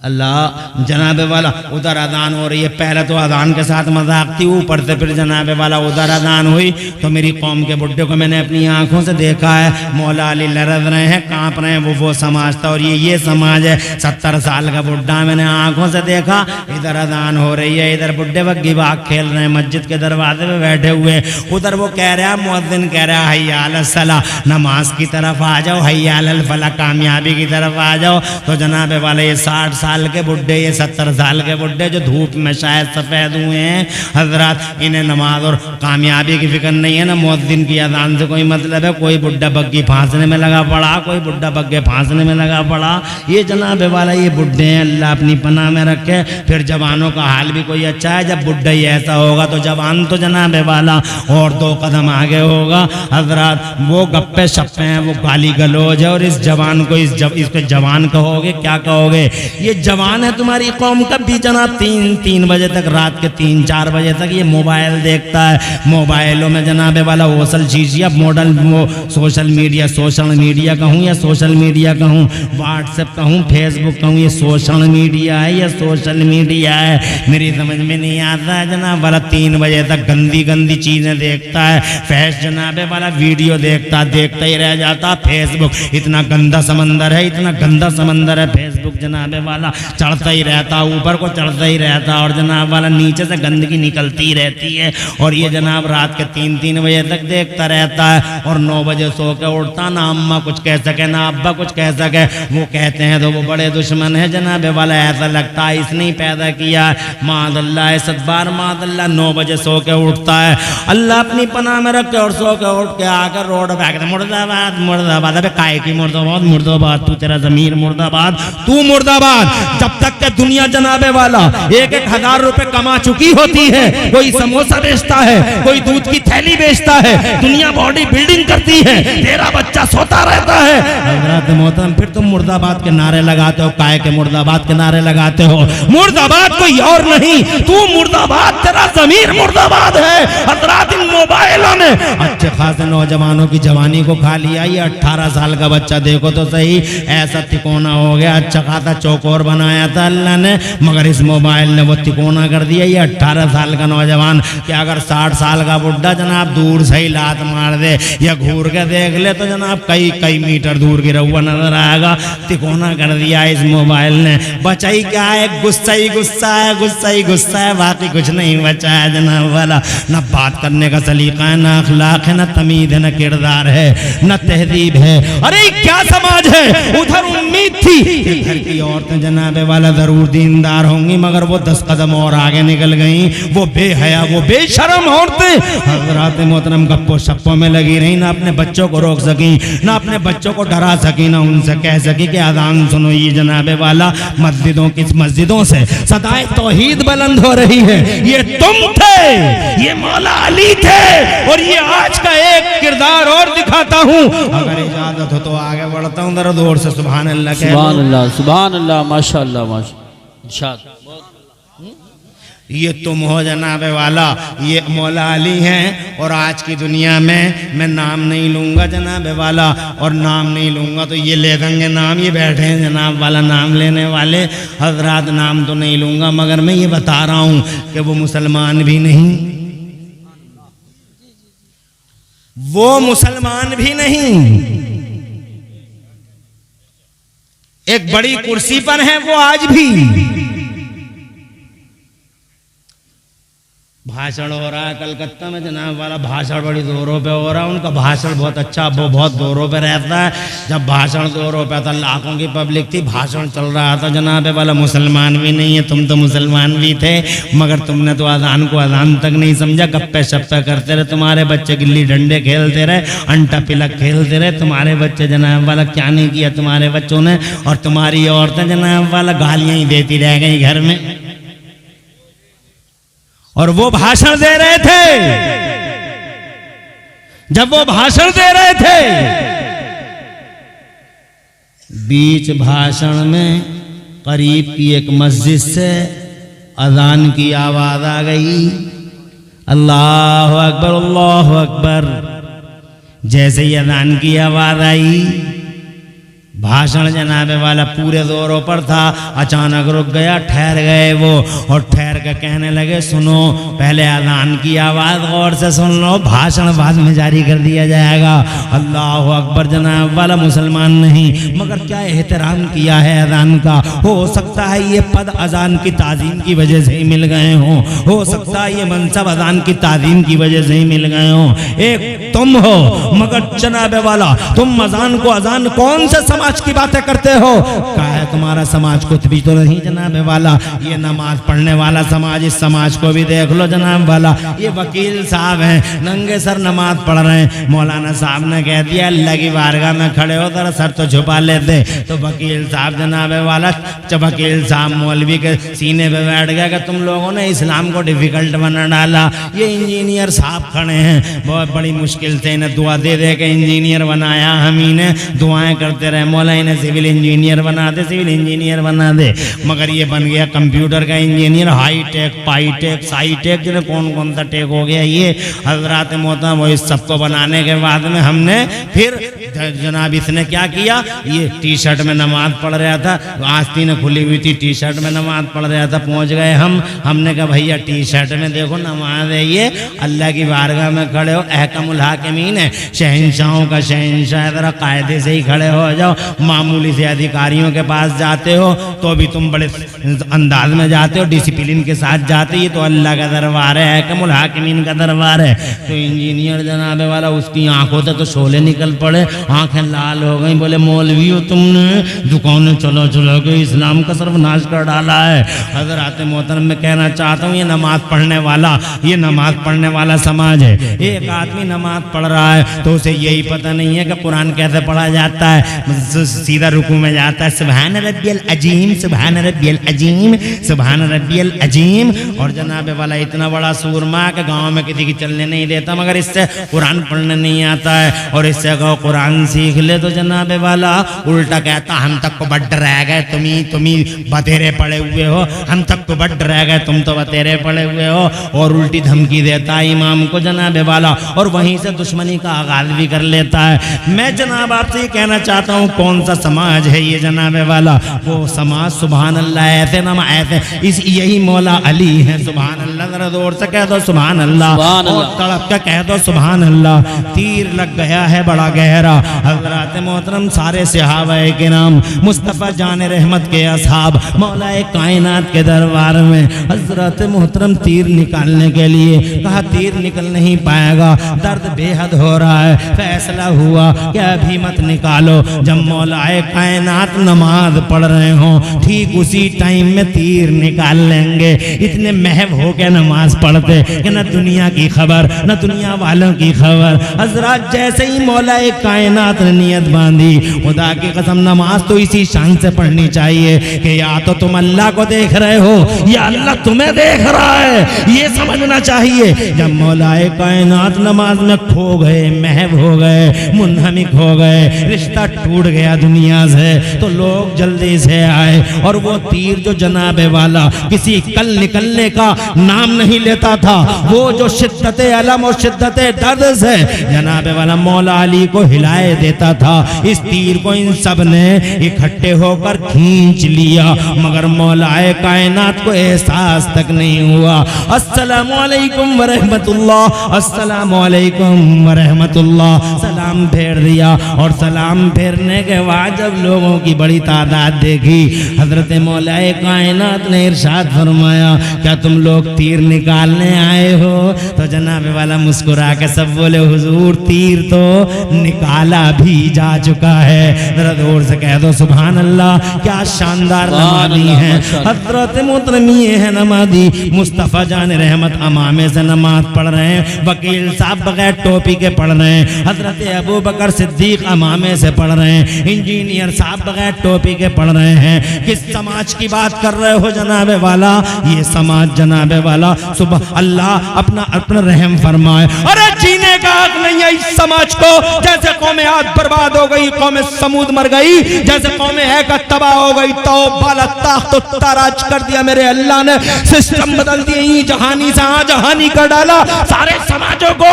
अल्लाह जनाबे वाला उधर अजान हो रही है, पहले तो अजान के साथ मजाक थी, ऊपर से फिर जनाबे वाला उधर अजान हुई तो मेरी कौम के बुड्ढे को मैंने अपनी आंखों से देखा है, मौला अली लरज रहे हैं, कांप रहे हैं। वो समाज था और ये समाज है। 70 साल का बुड्ढा मैंने आंखों से देखा, इधर अजान हो रही है, इधर बुड्ढे बग्गी बाग खेल रहे हैं मस्जिद के दरवाजे पे बैठे हुए। उधर वो कह रहा है, मुअज्जिन कह रहा है हय्या अलस सलाह, नमाज की तरफ आ जाओ, हय्या अलल फलाह, कामयाबी की तरफ आ जाओ। तो जनाबे वाले ये 60 साल के बुड्ढे, ये 70 साल के बुड्ढे जो धूप में शायद सफेद हुए हैं हजरत, इन्हें नमाज और कामयाबी की फिक्र नहीं है ना मुअज्जिन की अजान से कोई मतलब है। कोई बुड्ढा बग्गी फांसने में लगा पड़ा, कोई बुड्ढा बग्गे फांसने में लगा पड़ा। ये जनाबे वाला ये बुड्ढे हैं, अल्लाह अपनी पनाह में रखे। फिर जवानों का हाल भी कोई अच्छा है, जब बुड्ढा ही ऐसा होगा तो जवान तो जनाबे वाला और 2 कदम आगे होगा हजरत। वो गप्पे शप्पे हैं, वो गाली गलौज है और इस जवान को इस पे जवान कहोगे क्या कहोगे। ये जवान है तुम्हारी कौम का भी जनाब 3 बजे तक, रात के 3-4 बजे तक ये मोबाइल देखता है। मोबाइलों में जनाब वाला ओसल चीज़ मॉडल सोशल मीडिया कहूँ या सोशल मीडिया कहूँ, व्हाट्सएप कहूँ, फेसबुक कहूँ, ये सोशल मीडिया है या सोशल मीडिया है मेरी समझ में नहीं आता है जनाब वाला। 3 बजे तक गंदी गंदी चीज़ें देखता है, फैश जनाब वाला वीडियो देखता ही रह जाता। फेसबुक इतना गंदा समंदर है, इतना गंदा समंदर है फेसबुक जनाब वाला, चढ़ता ही रहता, ऊपर को चढ़ता ही रहता और जनाब वाला नीचे से गंदगी निकलती रहती है। और ये जनाब रात के 3 बजे तक देखता रहता है और 9 बजे सो के उठता, ना अम्मा कुछ कह सके ना अब्बा कुछ कह सके, वो कहते हैं तो वो बड़े दुश्मन है जनाब वाला। ऐसा लगता है इसने ही पैदा किया, मादल्ला है सदबार मादल्ला। 9 बजे सो के उठता है, अल्लाह अपनी पनाह में रखे, और सो के उठ के आकर रोड पे आकर मुर्दाबाद मुर्दाबाद। अबे काय की मुर्दाबाद मुर्दाबाद, तू तेरा जमीर मुर्दाबाद, तू मुर्दाबाद। जब तक के दुनिया जनाबे वाला 1-1 हजार रुपए कमा चुकी होती है, कोई समोसा बेचता है, कोई दूध की थैली बेचता है, दुनिया बॉडी बिल्डिंग करती है, तेरा बच्चा सोता रहता है। हज़रत मोहतरम फिर तुम मुर्दाबाद के नारे लगाते हो, काय के मुर्दाबाद के नारे लगाते हो? मुर्दाबाद कोई और नहीं, तू मुर्दाबाद, तेरा जमीर मुर्दाबाद है। हज़रत इन मोबाइलों ने अच्छे खासे नौजवानों की जवानी को खा लिया। ये 18 साल का बच्चा देखो तो सही, ऐसा तिकोना हो गया, अच्छा खासा चौकोर बनाया था अल्लाह ने, मगर इस मोबाइल ने वो तिकोना कर दिया। ये 18 साल का नौजवान कि अगर 60 साल का बुढ़ा जनाब दूर से ही लात मार दे या घूर के देख ले तो जनाब कई मीटर दूर गिरा हुआ नजर आएगा। तिकोना कर दिया इस मोबाइल ने। बचा ही क्या है? गुस्सा ही गुस्सा है, गुस्सा ही गुस्सा है, बाकी कुछ नहीं बचा है जनाब वाला। न बात करने का सलीका है, न अखलाक है, न तमीद है, न किरदार है, न तहजीब है। अरे क्या समाज है? उधर उम्मीद थी कि घर की औरतें जनाब वाला जरूर दीनदार होंगी, मगर वो 10 कदम और आगे निकल गई। वो बेहया, वो बेशरम औरतें हज़रात मोहतरम गप्पो शप्पो में लगी रही, ना अपने बच्चों को रोक सकी, ना अपने बच्चों को डरा सकी, ना उनसे कह सकी कि अज़ान सुनो। ये जनाबे वाला मस्जिदों से सदाए तौहीद बुलंद हो रही है। ये तुम थे, ये मौला अली थे, और ये आज का एक किरदार और दिखाता हूँ। अगर इजाजत हो तो आगे बढ़ता हूँ, जरा जोर से सुभान अल्लाह कह। सुभान अल्लाह, सुभान अल्लाह, माशाअल्लाह, माशाअल्लाह। ये तुम हो जनाबे वाला, ये मौला अली हैं। और आज की दुनिया में मैं नाम नहीं लूँगा जनाबे वाला, और नाम नहीं लूँगा तो ये ले देंगे नाम। ये बैठे हैं जनाब वाला नाम लेने वाले हजरात, नाम तो नहीं लूँगा, मगर मैं ये बता रहा हूँ कि वो मुसलमान भी नहीं, वो मुसलमान भी नहीं, एक बड़ी कुर्सी पर है वो आज भी। भाषण हो रहा है कलकत्ता में जनाब वाला, भाषण बड़ी जोरों पे हो रहा है। उनका भाषण बहुत अच्छा, वो बहुत जोरों पे रहता है। जब भाषण जोरों पे था, लाखों की पब्लिक थी, भाषण चल रहा था जनाब वाला। मुसलमान भी नहीं है, तुम तो मुसलमान भी थे, मगर तुमने तो अजान को अजान तक नहीं समझा। गप्पे शप्पे करते रहे, तुम्हारे बच्चे गिल्ली डंडे खेलते रहे, अंटा पिलक खेलते रहे तुम्हारे बच्चे जनाब वाला। क्या नहीं किया तुम्हारे बच्चों ने? और तुम्हारी औरतें जनाब वाला गालियाँ ही देती रह गई घर में। और वो भाषण दे रहे थे, जब वो भाषण दे रहे थे, बीच भाषण में करीब की एक मस्जिद से अजान की आवाज आ गई, अल्लाह अकबर अल्लाह अकबर। जैसे ही अजान की आवाज आई, भाषण जनाबे वाला पूरे जोरों पर था, अचानक रुक गया, ठहर गए वो, और ठहर कर कहने लगे सुनो, पहले अज़ान की आवाज़ गौर से सुन लो, भाषण बाद में जारी कर दिया जाएगा। अल्लाह अकबर जनाब वाला मुसलमान नहीं, मगर क्या एहतराम किया है अज़ान का। हो सकता है ये पद अज़ान की ताज़ीम की वजह से ही मिल गए हों, हो सकता है ये मनसब अज़ान की ताज़ीम की वजह से ही मिल गए हों। एक तुम हो, मगर जनाबे वाला तुम अज़ान को, अज़ान कौन से समाज की बातें करते हो? कहा है तुम्हारा समाज कुछ भी तो नहीं जनाब वाला, ये नमाज पढ़ने वाला समाज, इस समाज को भी देख लो जनाब वाला। ये वकील साहब हैं, नंगे सर नमाज पढ़ रहे हैं, मौलाना साहब ने कह दिया अल्लाह की बारगाह में खड़े हो, जरा सर तो छुपा लेते। तो वकील साहब जनाब वाला, जब वकील साहब मौलवी के सीने पे बैठ गया कि तुम लोगों ने इस्लाम को डिफिकल्ट बना डाला। ये इंजीनियर साहब खड़े हैं, बहुत बड़ी मुश्किल से इन्हें दुआ दे दे के इंजीनियर बनाया, हम ही ने दुआएं करते रहे मौला इन्हें सिविल इंजीनियर बना दे, सिविल इंजीनियर बना दे, मगर ये बन गया कंप्यूटर का इंजीनियर, हाई टेक, पाई टेक, साई टेक, जिन्हें कौन कौन सा टेक हो गया ये हजरात मोहतरम। वो इस सबको बनाने के बाद में हमने फिर जनाब इसने क्या किया, ये टी शर्ट में नमाज पढ़ रहा था, आस्तीन खुली हुई थी, टी शर्ट में नमाज पढ़ रहा था, पहुंच गए हमने कहा भैया टी शर्ट में देखो नमाज है, ये अल्लाह की बारगाह में खड़े हो, अहकमुल हाकिमीन है, शहंशाहों का शहंशाह, जरा कायदे से ही खड़े हो जाओ। मामूली से अधिकारियों के पास जाते हो तो भी तुम बड़े अंदाज में जाते हो, डिसिप्लिन के साथ जाते, ये तो अल्लाह का दरबार है, अहकमुल हाकिमीन का दरबार है। तो इंजीनियर जनाबे वाला उसकी आंखों से तो शोले निकल पड़े, आंखें लाल हो गई, बोले मौलवी हो तुमने, दुकानें चलो चलो के इस्लाम का सर्वनाश कर डाला है। हज़रात मोहतरम मैं कहना चाहता हूँ, ये नमाज पढ़ने वाला, ये नमाज पढ़ने वाला समाज है। एक आदमी नमाज पढ़ रहा है तो उसे यही पता नहीं है कि कुरान कैसे पढ़ा जाता है, सीधा रुकू में जाता है, सुभान रब्बियल अजीम, सुभान रब्बियल अजीम, सुभान रब्बियल अजीम। और जनाबे वाला इतना बड़ा सूरमा के गाँव में किसी की चलने नहीं देता, मगर इससे कुरान पढ़ने नहीं आता है, और इससे कहो कुरान सीख ले तो जनाबे वाला उल्टा कहता हम तक को बड़ रह गए, तुम्ही बतेरे पड़े हुए हो, हम तक को बड़ रह गए, तुम तो बतेरे पड़े हुए हो, और उल्टी धमकी देता है इमाम को जनाबे वाला, और वहीं से दुश्मनी का आगाज भी कर लेता है। मैं जनाब आपसे ये कहना चाहता हूँ, कौन सा समाज है ये जनाबे वाला, वो समाज सुभान अल्लाह, ऐसे ना ऐसे इस यही मौला अली है, सुभान अल्लाह, जरा जोर से कह दो सुभान अल्लाह, और तड़प के कह दो सुभान अल्लाह। तीर लग गया है बड़ा गहरा, हज़रात मोहतरम सारे सहाबाए किराम, मुस्तफ़ा जान रहमत के असहाब, मौलाए कायनात के दरबार में हज़रत मोहतरम तीर निकालने के लिए कहा, तीर निकल नहीं पाएगा, दर्द बेहद हो रहा है, फैसला हुआ कि अभी मत निकालो, जब मौलाए कायनात नमाज पढ़ रहे हो ठीक उसी टाइम में तीर निकाल लेंगे। इतने महव हो के नमाज पढ़ते कि न दुनिया की खबर न दुनिया वालों की खबर। हजरत जैसे ही मौलाए कायनात ने नियत बांधी, खुदा की कसम नमाज तो इसी शान से पढ़नी चाहिए कि या तो तुम अल्लाह को देख रहे हो या अल्लाह तुम्हें देख रहा है, ये समझना चाहिए। जब मौलाए कायनात नमाज में खो गए, महव हो गए, मुनहमिक हो गए, रिश्ता टूट गया दुनिया से, तो लोग जल्दी से आए, और वो तीर जो जनाबे वाला किसी कल निकलने का नाम नहीं लेता था, वो जो शिद्दत अलम और शिद्दत दर्द से जनाबे वाला मौला अली को हिलाए देता था, इस तीर को इन सब ने इकट्ठे होकर खींच लिया, मगर मौलाए कायनात को एहसास तक नहीं हुआ। अस्सलामु अलैकुम व रहमतुल्लाह, अस्सलामु अलैकुम व रहमतुल्लाह, सलाम फेर दिया। और सलाम फेरने के बाद जब लोगों की बड़ी तादाद देखी, हजरत मौलाए कायनात ने इरशाद फरमाया, क्या तुम लोग तीर निकालने आए हो? तो जनाबे वाला मुस्कुरा के सब बोले, हुजूर तीर तो निकाला भी जा चुका है। जरा जोर से कह दो सुभान अल्लाह। क्या शानदार नमाज़ी हैं हजरत मोहतरमी है नमाज़ी, मुस्तफ़ा जान रहमत अमामे से नमाज पढ़ रहे हैं, वकील साहब बगैर टोपी के पढ़ रहे हैं, हजरत अबू बकर सिद्दीक अमामे से पढ़ रहे हैं, इंजीनियर साहब बगैर टोपी के पढ़ रहे हैं। किस समाज की बात कर रहे हो जनाबे वाला? ये समाज जनाबे वाला, सुबह अल्लाह अपना रहम फरमाए। अरे जीने का हक नहीं है इस समाज को। जैसे कौमे आद बर्बाद हो गई, कौमे समूद मर गई, जैसे कौमे है का तबाह हो गई, तो बाला ताख्त ताराज कर दिया मेरे अल्लाह ने, सिस्टम बदल दिए, जहानी से जहानी कर डाला सारे समाजों को।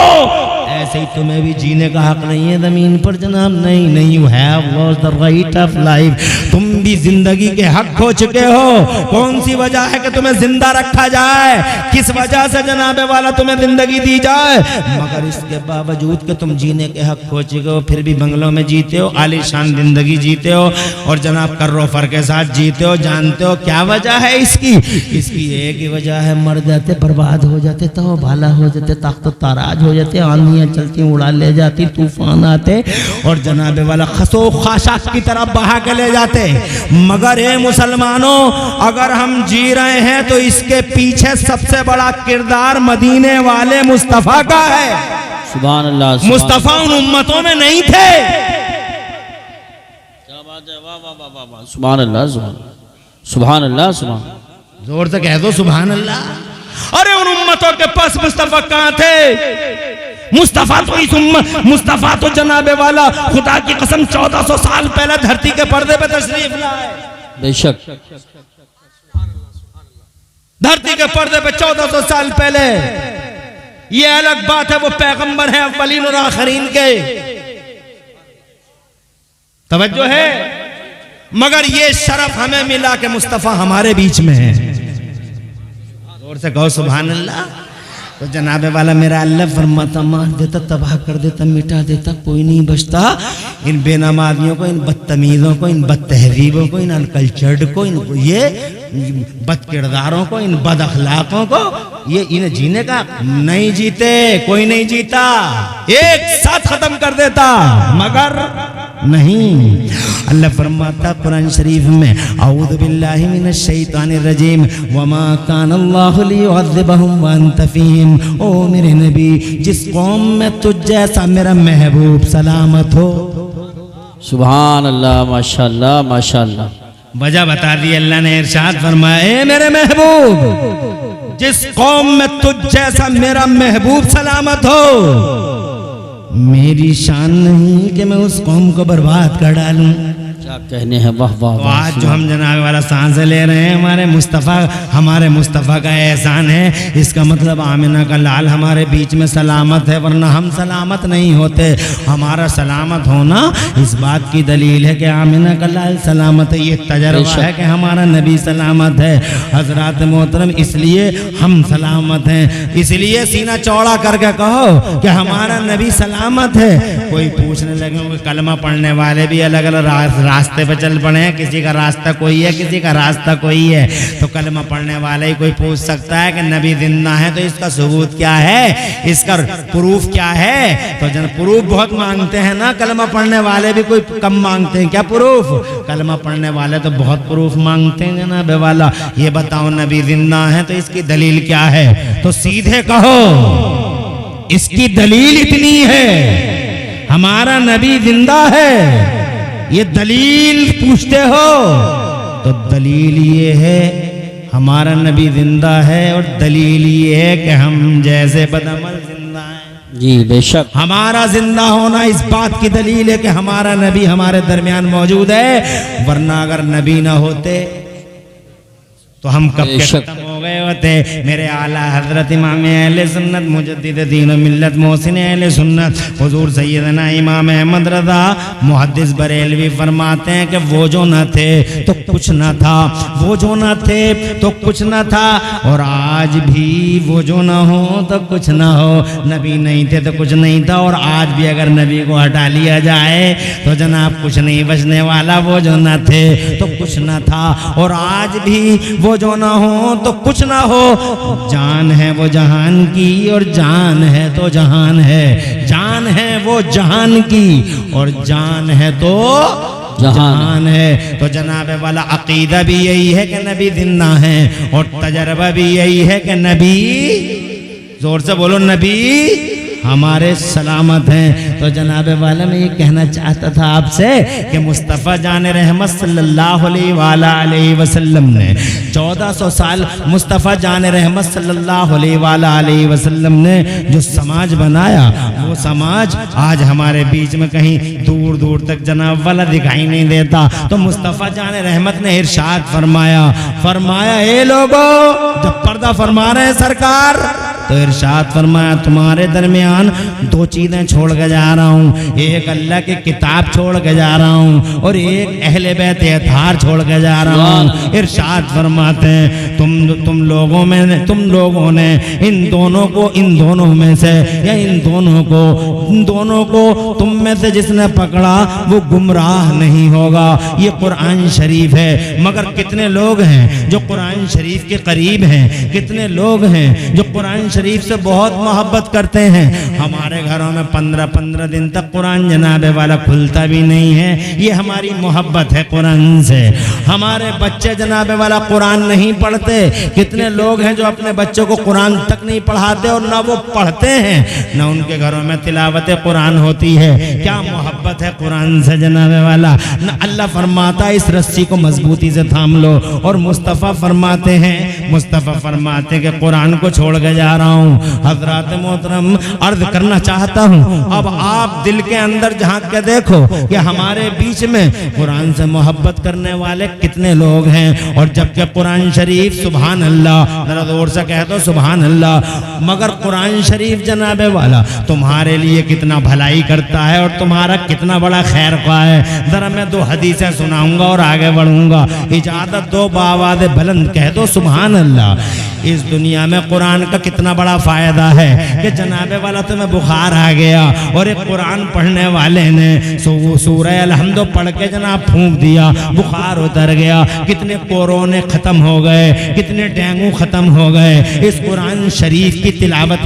ऐसे ही तुम्हें भी जीने का हक नहीं है जमीन पर जनाब। नहीं, you have lost the right of life. तुम भी जिंदगी के हक खो चुके हो। कौन सी वजह है कि तुम्हें जिंदा रखा जाए? किस वजह से जनाबे वाला तुम्हें जिंदगी दी जाए? मगर इसके बावजूद कि तुम जीने के हक खो चुके हो, फिर भी बंगलों में जीते हो, आलीशान जिंदगी जीते हो, और जनाब कर्रो फर के साथ जीते हो। जानते हो क्या वजह है इसकी? इसकी एक ही वजह है, मर जाते, बर्बाद हो जाते, तो भाला हो जाते, ताख्त ताराज हो जाते, आंधियां चलती उड़ा ले जाती, तूफान आते और जनाबे वाला खसो खाशाक की तरफ बहा के ले जाते। मगर ए मुसलमानों, अगर हम जी रहे हैं तो इसके पीछे सबसे बड़ा किरदार मदीने वाले मुस्तफा का है। सुभान अल्लाह। मुस्तफा उन उम्मतों में नहीं थे। क्या बात है, वाह वाह वाह वाह वाह, सुभान अल्लाह, सुभान अल्लाह, सुभान। जोर से कह दो सुभान अल्लाह। अरे उन उम्मतों के पास मुस्तफा कहां थे? मुस्तफ़ा तो इस मुस्तफ़ा तो जनाबे वाला खुदा की कसम 1400 साल पहले धरती के पर्दे पे तशरीफ लाए। बेशक धरती के पर्दे पे 1400 साल पहले। ये अलग बात है वो पैगंबर है अव्वलीन और आखिरीन के, तवज्जो है, मगर ये शरफ हमें मिला कि मुस्तफ़ा हमारे बीच में है। जोर से कहो सुभान अल्लाह। तो जनाबे वाला मेरा अल्लाह फरमाता मार देता, तबाह कर देता, मिटा देता, कोई नहीं बचता इन बेनमाजियों को, इन बदतमीजों को, इन बदतहजीबों को, इन अनकल्चर्ड को, इन ये बद किरदारों को, इन बद अखलाकों को, ये इन्हें जीने का नहीं जीते, कोई नहीं जीता, एक साथ खत्म कर देता, मगर नहीं। अल्लाह फरमाता कुरान शरीफ में औज़ु बिल्लाहि मिनश शैतानिर रजीम वमा कान अल्लाहु लियुअज़्ज़िबहुम व अंत फ़ीहिम। ओ मेरे नबी, जिस कौम में तुझ जैसा मेरा महबूब सलामत हो। सुभान अल्लाह, माशाअल्लाह माशाअल्लाह। वजह बता दी अल्लाह ने, इरशाद फरमाया ए मेरे महबूब, जिस कौम में तुझ जैसा मेरा महबूब सलामत हो, मेरी शान नहीं कि मैं उस कौम को बर्बाद कर डालूं। क्या कहने हैं, वाह वाह। तो आज जो हम जनाब वाला सांसें ले रहे हैं, हमारे मुस्तफ़ा का एहसान है। इसका मतलब आमिना का लाल हमारे बीच में सलामत है, वरना हम सलामत नहीं होते। हमारा सलामत होना इस बात की दलील है कि आमिना का लाल सलामत है। ये तजर्बा है कि हमारा नबी सलामत है। हजरात मोहतरम, इसलिए हम सलामत हैं। इसलिए सीना चौड़ा करके कहो कि हमारा नबी सलामत है। कोई पूछने लगे, कलमा पढ़ने वाले भी अलग अलग रास्ते पे चल पड़े हैं, किसी का रास्ता कोई है, किसी का रास्ता कोई है। तो कलमा पढ़ने वाला ही कोई पूछ सकता है कि नबी जिंदा है, तो इसका सबूत क्या है, इसका प्रूफ क्या है। तो जन प्रूफ बहुत मांगते हैं ना, कलमा पढ़ने वाले भी कोई कम मांगते हैं क्या प्रूफ? कलमा पढ़ने वाले तो बहुत प्रूफ मांगते हैं जनाबे वाला। ये बताओ नबी जिंदा है तो इसकी दलील क्या है? तो सीधे कहो इसकी दलील इतनी है, हमारा नबी जिंदा है। ये दलील पूछते हो तो दलील ये है हमारा नबी जिंदा है, और दलील ये है कि हम जैसे बदअमल जिंदा हैं। जी बेशक। हमारा जिंदा होना इस बात की दलील है कि हमारा नबी हमारे दरमियान मौजूद है, वरना अगर नबी ना होते तो हम कब के खत्म हो गए होते। मेरे आला हजरत इमाम अहले सुन्नत मुजद्दिद दीन मिल्लत मोहसिन अहले सुन्नत हुजूर सैयदना इमाम अहमद रज़ा मुहद्दिस बरेलवी फरमाते हैं कि वो जो न थे तो कुछ न था, वो जो न थे तो कुछ न था, और आज भी वो जो न हो तो कुछ न हो। नबी नहीं थे तो कुछ नहीं था, और आज भी अगर नबी को हटा लिया जाए तो जनाब कुछ नहीं बचने वाला। वो जो न थे तो कुछ न था, और आज भी वो जो ना हो तो कुछ ना हो। जान है वो जहान की, और जान है तो जहान है। जान है वो जहान की, और जान है तो जहान है। तो जनाबे वाला अकीदा भी यही है कि नबी जिंदा है, और तजर्बा भी यही है कि नबी, जोर से बोलो, नबी हमारे सलामत हैं। तो जनाबे वाला मैं ये कहना चाहता था आपसे कि मुस्तफ़ा जान रहमत सल्लल्लाहु अलैहि वसल्लम ने 1400 साल मुस्तफ़ा जान रहमत सल्लल्लाहु अलैहि वसल्लम ने जो समाज बनाया, वो समाज आज हमारे बीच में कहीं दूर दूर तक जनाब वाला दिखाई नहीं देता। तो मुस्तफ़ा जान रहमत ने इरशाद फरमाया ए लोगो, जब पर्दा फरमा रहे हैं सरकार, तो इरशाद फरमाया तुम्हारे दरमियान दो चीजें छोड़ के जा रहा हूँ। एक अल्लाह की किताब छोड़ के जा रहा हूँ, और एक अहले बैत अतार छोड़ के जा रहा हूँ। इरशाद फरमाते हैं तुम लोगों ने इन दोनों में से, या इन दोनों को तुम में से जिसने पकड़ा वो गुमराह नहीं होगा। ये कुरान शरीफ है। मगर कितने लोग हैं जो कुरान शरीफ के करीब हैं, कितने लोग हैं जो कुरान शरीफ से बहुत मोहब्बत करते हैं। हमारे घरों में 15 दिन तक कुरान जनाबे वाला खुलता भी नहीं है। ये हमारी मोहब्बत है कुरान से। हमारे बच्चे जनाबे वाला कुरान नहीं पढ़ते। कितने लोग हैं जो अपने बच्चों को कुरान तक नहीं पढ़ाते, और ना वो पढ़ते हैं, ना उनके घरों में तिलावत कुरान होती है। क्या मोहब्बत है कुरान से जनाबे वाला। ना अल्लाह फरमाता इस रस्सी को मजबूती से थाम लो, और मुस्तफ़ा फरमाते हैं कि कुरान को छोड़ के जा रहा रहा हूँ। हजरात मोहतरम अर्ज करना चाहता हूँ, अब आप दिल के अंदर झांक के देखो कि हमारे बीच में कुरान से मोहब्बत करने वाले कितने लोग हैं। और जबकि कुरान शरीफ सुभान अल्लाह, जरा जोर से कह दो सुभान अल्लाह, मगर कुरान शरीफ जनाबे वाला तुम्हारे लिए कितना भलाई करता है और तुम्हारा कितना बड़ा खैर ख्वाह है। जरा मैं दो हदीसें सुनाऊंगा और आगे बढ़ूंगा। इजाजत दो, बावाज़ बुलंद कह दो सुभान अल्लाह। इस दुनिया में कुरान का कितना बड़ा फायदा है कि जनाबे वाला तुम्हें बुखार आ गया और एक कुरान पढ़ने वाले ने सूरह अलहम्द पढ़ के जनाब फूंक दिया, बुखार उतर गया, कितने कोरोने खत्म हो गए, कितने डेंगू खत्म हो गए इस कुरान शरीफ की तिलावत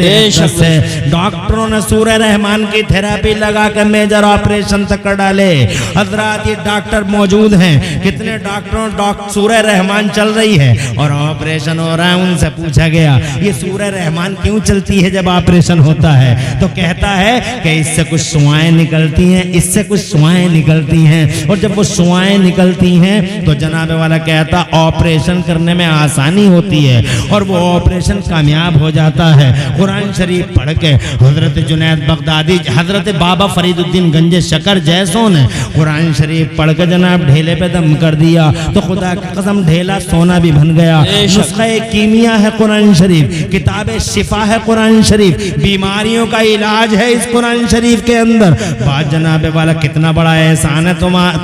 से। डॉक्टरों ने सूरह रहमान की थेरेपी लगा के मेजर ऑपरेशन तक कर डाले। हजरात ये डॉक्टर मौजूद हैं, कितने डॉक्टरों सूरह रहमान चल रही है और ऑपरेशन हो रहा है। उनसे पूछा गया ये सूरह रहमान क्यों चलती है जब ऑपरेशन होता है? तो कहता है कि इससे कुछ सुआएं निकलती हैं, इससे कुछ सुआएं निकलती हैं, और जब वो सुआएं निकलती हैं तो जनाबे वाला कहता ऑपरेशन करने में आसानी होती है और वो ऑपरेशन कामयाब हो जाता है। कुरान शरीफ पढ़ के हजरत जुनैद बगदादी, हजरत बाबा फरीदुद्दीन गंजे शकर जैसों ने कुरान शरीफ पढ़ के जनाब ढेले पे दम कर दिया तो खुदा की कसम ढेला सोना भी बन गया। नुस्खा कीमिया है कुरान शरीफ, किताब शिफा है कुरान शरीफ, बीमारियों का इलाज है इस कुरान शरीफ के अंदर। बात जनाबे वाला कितना बड़ा एहसान है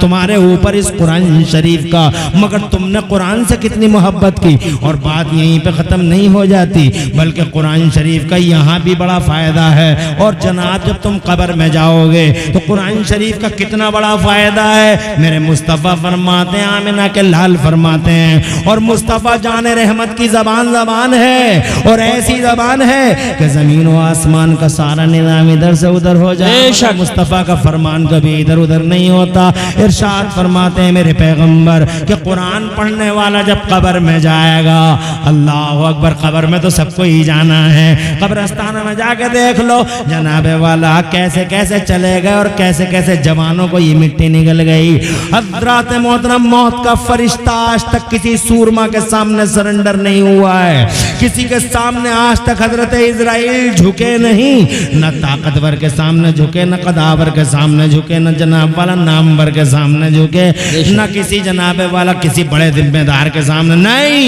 तुम्हारे ऊपर इस कुरान शरीफ का, मगर तुमने कुरान से कितनी मोहब्बत की। और बात यहीं पे ख़त्म नहीं हो जाती बल्कि कुरान शरीफ का यहाँ भी बड़ा फ़ायदा है। और जनाब जब तुम कब्र में जाओगे तो कुरान शरीफ का कितना बड़ा फ़ायदा है। मेरे मुस्तफ़ा फरमाते हैं, आमिना के लाल फरमाते हैं, और मुस्तफ़ा जाने रहमत की ज़बान है और ऐसी ज़बान है कि ज़मीन व आसमान का सारा निज़ाम इधर से उधर हो जाए, मुस्तफ़ा का फरमान कभी इधर उधर नहीं होता। इरशाद फरमाते हैं मेरे पैगंबर कि कुरान पढ़ने वाला जब कब्र में जाएगा, अल्लाह अकबर, कब्र में तो सबको ही जाना है, कब्रस्तान में जाके देख लो जनाबे वाला कैसे कैसे चले गए और कैसे कैसे जवानों को ये मिट्टी निकल गई। हज़रात मोहतरम, मौत का फरिश्ता आज तक किसी सूरमा के सामने सरेंडर नहीं हुआ है, किसी के सामने आज तक हजरत इजराइल झुके नहीं, न ताकतवर के सामने झुके, न कदावर के सामने झुके, न जनाब वाला नामवर के सामने झुके, न किसी जनाबे वाला किसी बड़े जिम्मेदार के सामने नहीं।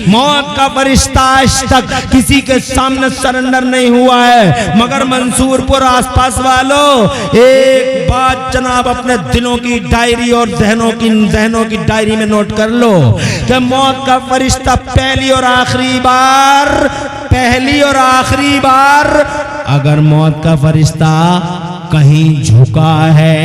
मौत का फरिश्ता आज तक किसी के सामने सरेंडर नहीं हुआ है। मगर मंसूरपुर आसपास वालों, एक बात जनाब अपने दिलों की डायरी और जहनों की डायरी में नोट कर लो कि मौत का फरिश्ता पहली और आखिरी बार अगर मौत का फरिश्ता कहीं झुका है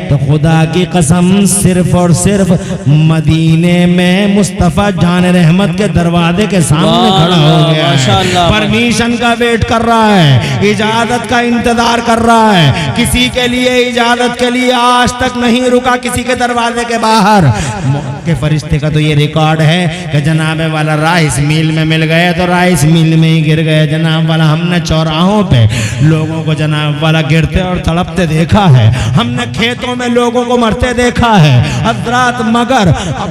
तो खुदा की कसम सिर्फ और सिर्फ मदीने में मुस्तफ़ा जान रहमत के दरवाजे के सामने खड़ा हो गया है, परमिशन का वेट कर रहा है, इजाजत का इंतजार कर रहा है। किसी के लिए इजाजत के लिए आज तक नहीं रुका किसी के दरवाजे के बाहर। मौत के फरिश्ते का तो ये रिकॉर्ड है कि जनाब वाला राइस मिल में मिल गए तो राइस मिल में ही गिर गए। जनाब वाला हमने चौराहों पे लोगों को जनाब वाला गिरते और तड़पते देखा है, हमने खेतों में लोगों को मरते देखा है हज़रात।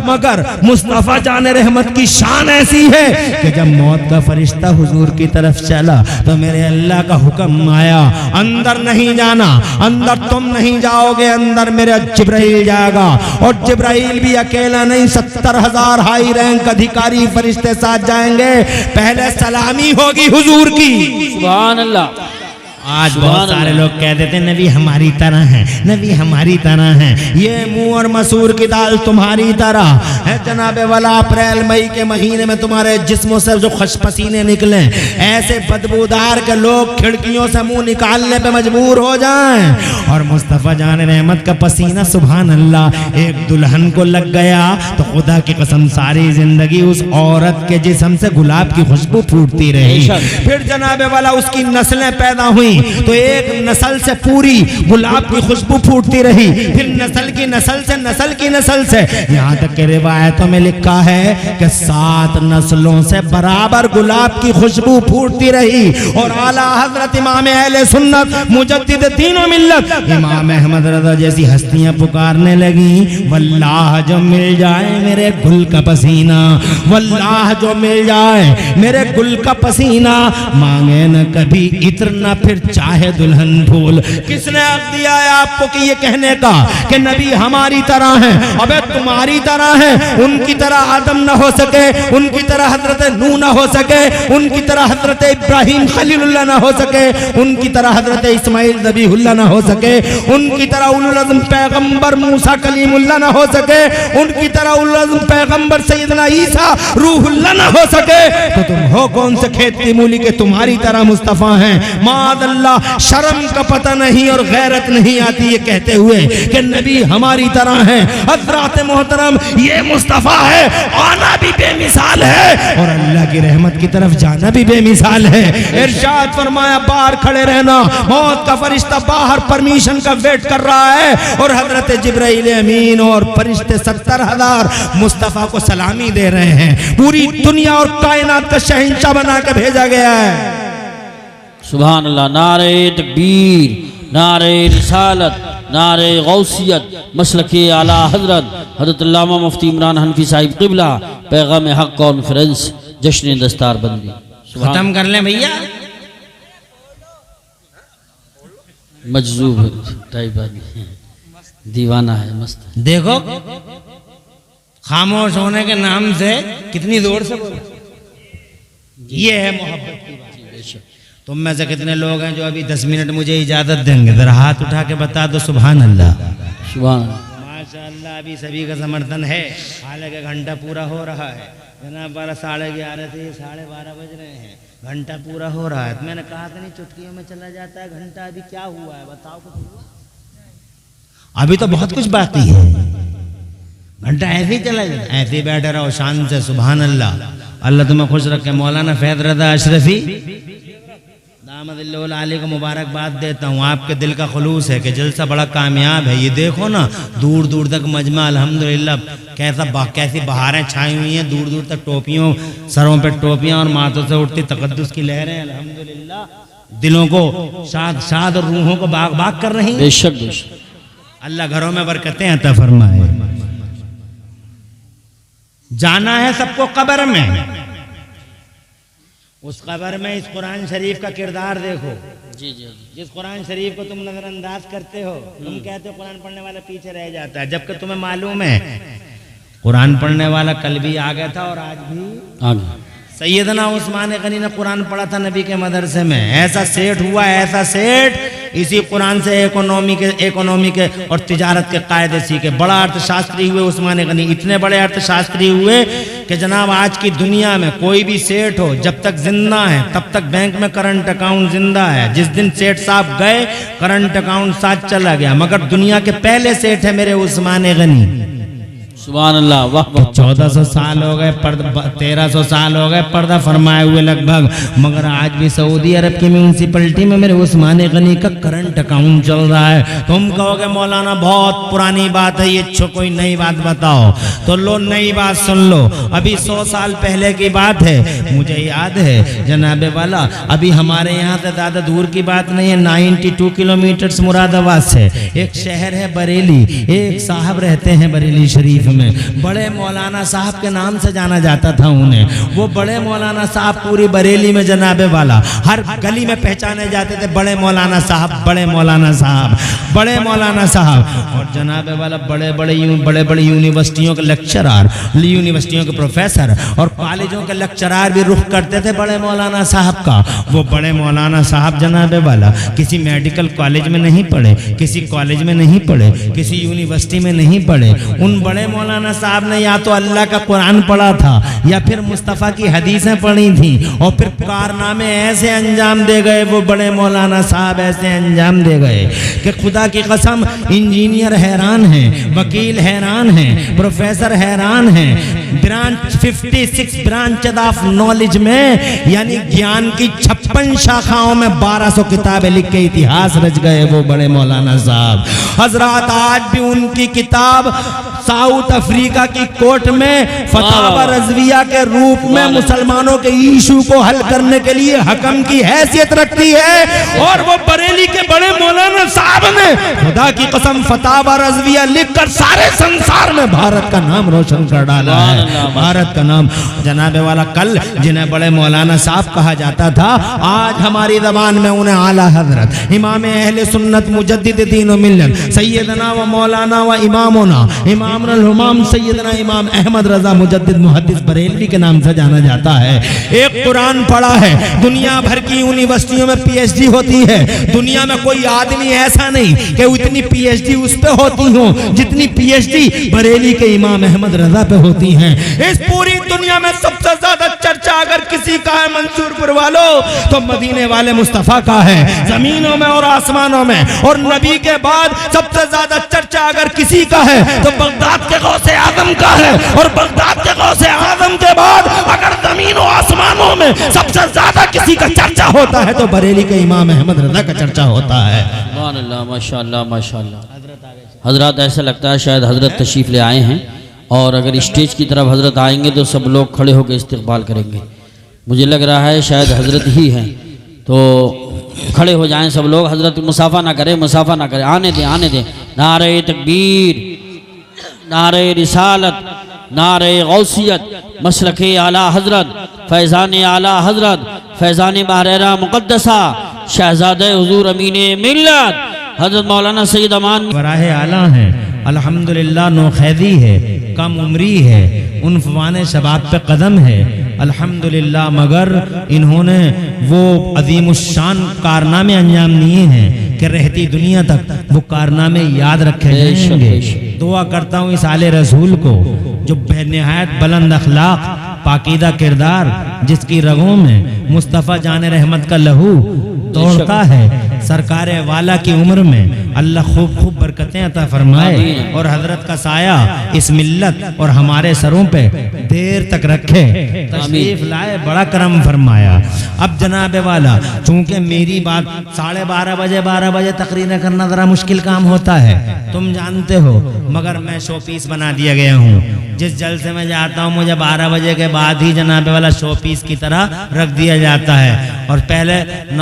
मगर मुस्तफ़ा जाने रहमत की शान ऐसी है कि जब मौत का फरिश्ता हुजूर की तरफ चला तो मेरे अल्लाह का हुक्म आया, अंदर नहीं जाना, अंदर तुम नहीं जाओगे, अंदर मेरा जिब्राइल जाएगा। और जिब्राइल भी अकेला नहीं, 70,000 हाई रैंक अधिकारी फरिश्ते साथ जाएंगे। पहले सलामी होगी हुजूर की। सुभान अल्लाह। आज बहुत सारे लोग कह देते हैं नबी हमारी तरह है, नबी हमारी तरह है, ये मुंह और मसूर की दाल तुम्हारी तरह है जनाबे वाला। अप्रैल मई के महीने में तुम्हारे जिस्मों से जो खुश पसीने निकले, ऐसे बदबूदार के लोग खिड़कियों से मुंह निकालने पे मजबूर हो जाएं। और मुस्तफ़ा जान रहमत का पसीना सुभान अल्लाह एक दुल्हन को लग गया तो खुदा की कसम सारी जिंदगी उस औरत के जिस्म से गुलाब की खुशबू फूटती रही। फिर जनाबे वाला उसकी नस्लें पैदा हुई, हुई तो एक नस्ल से पूरी गुलाब की खुशबू फूटती रही, फिर नस्ल की नस्ल से नस्ल की नस्ल से, यहाँ तक के रिवायतों में लिखा है कि 7 नस्लों से बराबर गुलाब की खुशबू फूटती रही। और आला हजरत इमाम अहले सुन्नत मुजद्दिद तीनों मिल्लत इमाम अहमद रज़ा जैसी हस्तियां पुकारने लगी, वल्लाह जो मिल जाए मेरे गुल का पसीना, वल्लाह जो मिल जाए मेरे गुल का पसीना, मांगे न कभी इत्र न फिर चाहे दुल्हन फूल। किसने हक दिया है आपको कि ये कहने का कि नबी हमारी तरह है? अबे तुम्हारी तरह है, उनकी तरह आदम न हो सके, उनकी तरह हजरत नूह न हो सके, उनकी तरह हजरत इब्राहिम खलीलुल्लाह न हो सके, उनकी तरह हजरत इस्माइल ज़बीहुल्लाह न हो सके, उनकी तरह उलुल अज़्म पैगंबर मूसा कलीमुल्लाह न हो सके, उनकी तरह उलुल अज़्म पैगंबर सैयदना ईसा रूहुल्लाह न हो सके, तो तुम हो कौन से खेत की मूली के तुम्हारी तरह मुस्तफ़ा हैं? मादल्ला, शर्म का पता नहीं और गैरत नहीं आती ये कहते हुए कि नबी हमारी तरह है। हज़रात मोहतरम, ये मुस्तफ़ा है, आना भी बेमिसाल है और अल्लाह की रहमत की तरफ जाना भी बेमिसाल है। इरशाद फरमाया, बाहर खड़े रहना, मौत का फरिश्ता बाहर परमिशन का वेट कर रहा है और हजरत जिब्राइल अमीन और फरिश्ते 70,000 मुस्तफ़ा को सलामी दे रहे हैं। पूरी दुनिया और कायनात का शहंशाह बना के भेजा गया है। सुभान अल्लाह। नारे तकबीर, नारे रिसालत, नारे गौसियत, मसलके आला हजरत हज़रत अल्लामा मुफ्ती इमरान हनफी साहिब क़िबला, पैगाम हक कॉन्फ्रेंस, जश्न दस्तार बंदी। खत्म कर लें भैया, मजजूब टाइप आदमी, दीवाना है, मस्त। देखो खामोश होने के नाम से कितनी जोर से बोलो, ये है मोहब्बत की बात। तुम में से कितने लोग हैं जो अभी 10 मिनट मुझे इजाजत देंगे? जरा हाथ उठा के बता दो सुभान अल्लाह। सुभान माशाअल्लाह, अभी सभी का समर्थन है। हालांकि घंटा पूरा हो रहा है जनाब, 11:30 थे, 12:30 बज रहे हैं, घंटा पूरा हो रहा है। तो मैंने कहा था नहीं चुटकियों में चला जाता है घंटा, अभी क्या हुआ है बताओ कुछ? अभी तो बहुत कुछ बाकी है, घंटा ऐसे ही चला जाता, ऐसे ही बैठे रहो शान से। सुभान अल्लाह, अल्लाह तुम्हें खुश रखे। मौलाना फैज़ रज़ा अशरफी दामदिल्लाहु आली को मुबारकबाद देता हूँ। आपके दिल का खुलूस है कि जलसा बड़ा कामयाब है। ये देखो ना, दूर दूर तक मजमा, अल्हम्दुलिल्लाह कैसी बहारें छाई हुई हैं, दूर दूर तक टोपियों, सरों पे टोपियां और माथों से उठती तकद्दुस की लहरें, अल्हम्दुलिल्लाह दिलों को शाद और रूहों को बाग बाग कर रही हैं। बेशक बेशक, अल्लाह घरों में बरकतें अता फरमाए। जाना है सबको कब्र में, उस कब्र में इस कुरान शरीफ का किरदार देखो। जी जी, जिस कुरान शरीफ को तुम नजरअंदाज करते हो, तुम कहते हो कुरान पढ़ने वाला पीछे रह जाता है, जबकि तुम्हें मालूम है कुरान पढ़ने वाला कल भी आ गया था और आज भी आ गया। सैयदना उस्मान गनी ने कुरान पढ़ा था नबी के मदरसे में, ऐसा सेठ हुआ, ऐसा सेठ, इसी कुरान से इकोनॉमी के और तिजारत के कायदे सीखे। बड़ा अर्थशास्त्री हुए उस्मान गनी, इतने बड़े अर्थशास्त्री हुए कि जनाब आज की दुनिया में कोई भी सेठ हो, जब तक जिंदा है तब तक बैंक में करंट अकाउंट जिंदा है। जिस दिन सेठ साहब गए, करंट अकाउंट साथ चला गया। मगर दुनिया के पहले सेठ है मेरे उस्मान गनी। सुभान अल्लाह, वाह वाह। 1400 साल हो गए, 1300 साल हो गए पर्दा फरमाए हुए लगभग, मगर आज भी सऊदी अरब की म्यूनसिपलिटी में मेरे उस्मान गनी का करंट अकाउंट चल रहा है। तुम कहोगे मौलाना बहुत पुरानी बात है ये, कोई नई बात बताओ। तो लो नई बात सुन लो, अभी 100 साल पहले की बात है। मुझे याद है जनाबे वाला, अभी हमारे यहाँ से ज़्यादा दूर की बात नहीं है, 92 किलोमीटर मुरादाबाद से एक शहर है बरेली। एक साहब रहते हैं बरेली शरीफ में, बड़े मौलाना साहब के नाम से जाना जाता था उन्हें। वो बड़े मौलाना साहब पूरी बरेली में जनाबे वाला हर गली में पहचाने जाते थे, बड़े मौलाना साहब, बड़े मौलाना साहब, बड़े मौलाना साहब। और जनाबे वाला बड़े बड़े यूनिवर्सिटियों के लेक्चरर, यूनिवर्सिटियों के प्रोफेसर और कॉलेजों के लेक्चरर भी रुख करते थे बड़े मौलाना साहब का। वो बड़े मौलाना साहब जनाबे वाला किसी मेडिकल कॉलेज में नहीं पढ़े, किसी कॉलेज में नहीं पढ़े, किसी यूनिवर्सिटी में नहीं पढ़े। उन बड़े मौलाना साहब ने या तो अल्लाह का कुरान पढ़ा था या फिर मुस्तफ़ा की हदीसें पढ़ी थी और फिर कारनामे ऐसे अंजाम दे गए, वो बड़े मौलाना साहब ऐसे अंजाम दे गए कि खुदा की कसम इंजीनियर हैरान हैं, वकील हैरान हैं, प्रोफेसर हैरान हैं। ब्रांच 56 ब्रांच ऑफ नॉलेज में यानी ज्ञान की 56 शाखाओं में 1200 किताबें लिख के इतिहास रच गए वो बड़े मौलाना साहब। हजरत आज भी उनकी किताब साउथ अफ्रीका की कोर्ट में फतावा रज़विया के रूप में मुसलमानों के इशू को हल करने के लिए हकम की हैसियत रखती है। और वो बरेली के बड़े मौलाना साहब ने खुदा की कसम फतावा रज़विया लिखकर सारे संसार में भारत का नाम रोशन कर डाला है, भारत का नाम। जनाबे वाला कल जिन्हें बड़े मौलाना साहब कहा जाता था, आज हमारी ज़बान में उन्हें आला हजरत इमाम अहले सुन्नत मुजद्दिद दीन व मिल्लत सैयदना व मौलाना व इमामुना इमामुल हुमाम सैयदना इमाम अहमद रजा मुजद्दिद मुहद्दिस बरेलवी के नाम से जाना जाता है। एक कुरान पढ़ा है, दुनिया भर की यूनिवर्सिटियों में पीएचडी होती है। दुनिया में कोई आदमी ऐसा नहीं कि इतनी पीएचडी उस पे होती हो जितनी पीएचडी बरेली के इमाम अहमद रजा पे होती हैं। इस पूरी दुनिया में सबसे ज्यादा चर्चा अगर किसी का है मंसूरपुर वालों तो मदीने वाले मुस्तफा का है, जमीनों में और आसमानों में। और नबी के बाद सबसे ज्यादा चर्चा अगर किसी का है तो बगदाद के गौसे आजम का है। और बगदाद के गौसे आजम के बाद अगर जमीनों आसमानों में सबसे ज्यादा किसी का चर्चा होता है तो बरेली के इमाम अहमद रजा का चर्चा होता है। माशाअल्लाह माशाअल्लाह। हजरत ऐसा लगता है शायद हजरत तशरीफ ले आए हैं और अगर स्टेज की तरफ हजरत आएंगे तो सब लोग खड़े होकर इस्तकबाल करेंगे। मुझे लग रहा है शायद हजरत ही हैं, तो खड़े हो जाएं सब लोग। हजरत मुसाफा ना करें, मुसाफा ना करें, आने दें आने दें। नारे तकबीर, नारे रिसालत, नारे गौसियत, मसलके आला हजरत, फैज़ान आला हजरत, फैज़ान बहरेरा मुक़द्दसा, शहज़ादे हुज़ूर अमीने मिल्लत हजरत मौलाना सैयद अमान वराहे आला हैं। अल्हम्दुलिल्लाह नौखैदी है, कम उम्री है, उनफवाने शबाब पे कदम है अल्हम्दुलिल्लाह। मगर इन्होंने वो अजीमुश्शान कारनामे अंजाम दिए हैं कि रहती दुनिया तक वो कारनामे याद रखे जाएंगे। दुआ करता हूँ इस आले रसूल को जो बेनिहायत बुलंद अखलाक पाकीदा किरदार, जिसकी रगों में मुस्तफ़ा जान रहमत का लहू दौड़ता है, सरकार वाला की उम्र में अल्लाह खूब खूब बरकतें अता फरमाए और हजरत का साया इस मिल्लत और हमारे सरों पे देर तक रखे, तशरीफ लाए, बड़ा करम फरमाया। अब जनाबे वाला चूंकि मेरी बात 12:30 बजे तकरीर करना ज़रा मुश्किल काम होता है, तुम जानते हो, मगर मैं शो पीस बना दिया गया हूँ। जिस जलसे में जाता हूँ मुझे 12 बजे के बाद ही जनाबे वाला शो पीस की तरह रख दिया जाता है और पहले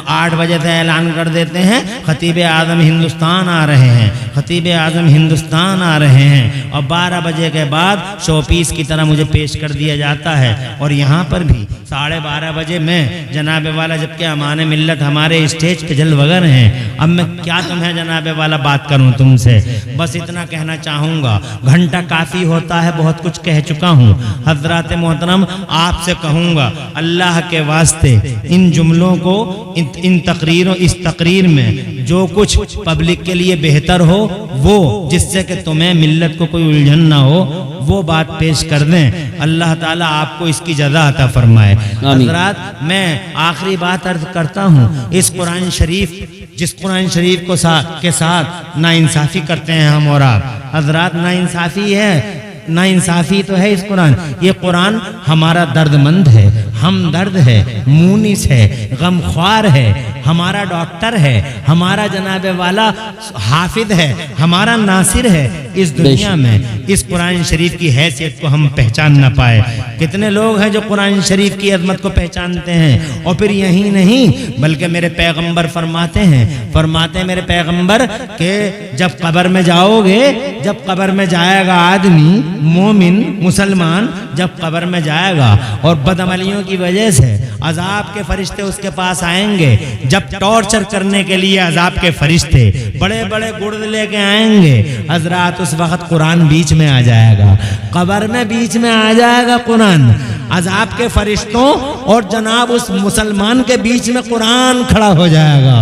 8 बजे से ऐलान कर देते हैं खतीब आज़म हिंदुस्तान आ रहे हैं, खतीब आज़म हिंदुस्तान आ रहे हैं, और 12 बजे के बाद शो पीस की तरह मुझे पेश कर दिया जाता है। और यहाँ पर भी 12:30 बजे मैं जनाबे वाला, जबकि अमाने मिल्लत हमारे स्टेज पे जलवगर हैं। अब मैं क्या तुम्हें जनाबे वाला बात करूँ तुमसे, बस इतना कहना चाहूँगा, घंटा काफ़ी होता है, बहुत कुछ कह चुका हूँ। हजरात मोहतरम आपसे कहूँगा अल्लाह के वास्ते इन जुमलों को, इन तकरीरों, इस तकरीर में जो कुछ पब्लिक के लिए बेहतर हो वो, जिससे कि तुम्हें मिल्लत को कोई उलझन ना हो, वो बात पेश कर दें। अल्लाह ताला आपको इसकी जज़ा अता फरमाए। हज़रात मैं आखिरी बात अर्ज करता हूँ, इस कुरान शरीफ, जिस कुरान शरीफ को के साथ नाइंसाफ़ी करते हैं हम और आप, हज़रात नाइंसाफ़ी है, नाइंसाफ़ी तो है इस कुरान। ये कुरान हमारा दर्दमंद है, हमदर्द है, मूनिस है, गमख्वार है, हमारा डॉक्टर है, हमारा जनाबे वाला हाफिज है, हमारा नासिर है। इस दुनिया में इस कुरान शरीफ की हैसियत को हम पहचान ना पाए। कितने लोग हैं जो कुरान शरीफ की अजमत को पहचानते हैं। और फिर यही नहीं बल्कि मेरे पैगंबर फरमाते हैं मेरे पैगंबर के जब कब्र में जाओगे, जब कब्र में जाएगा आदमी मोमिन मुसलमान, जब कब्र में जाएगा और बदअमलियों की वजह से अजाब के फरिश्ते उसके पास आएंगे, जब टॉर्चर करने के लिए अजाब के फरिश्ते बड़े बड़े गुर्द लेके आएंगे, हजरात उस वक्त कुरान बीच में आ जाएगा, कब्र में बीच में आ जाएगा कुरान, अजाब के फरिश्तों और जनाब उस मुसलमान के बीच में कुरान खड़ा हो जाएगा।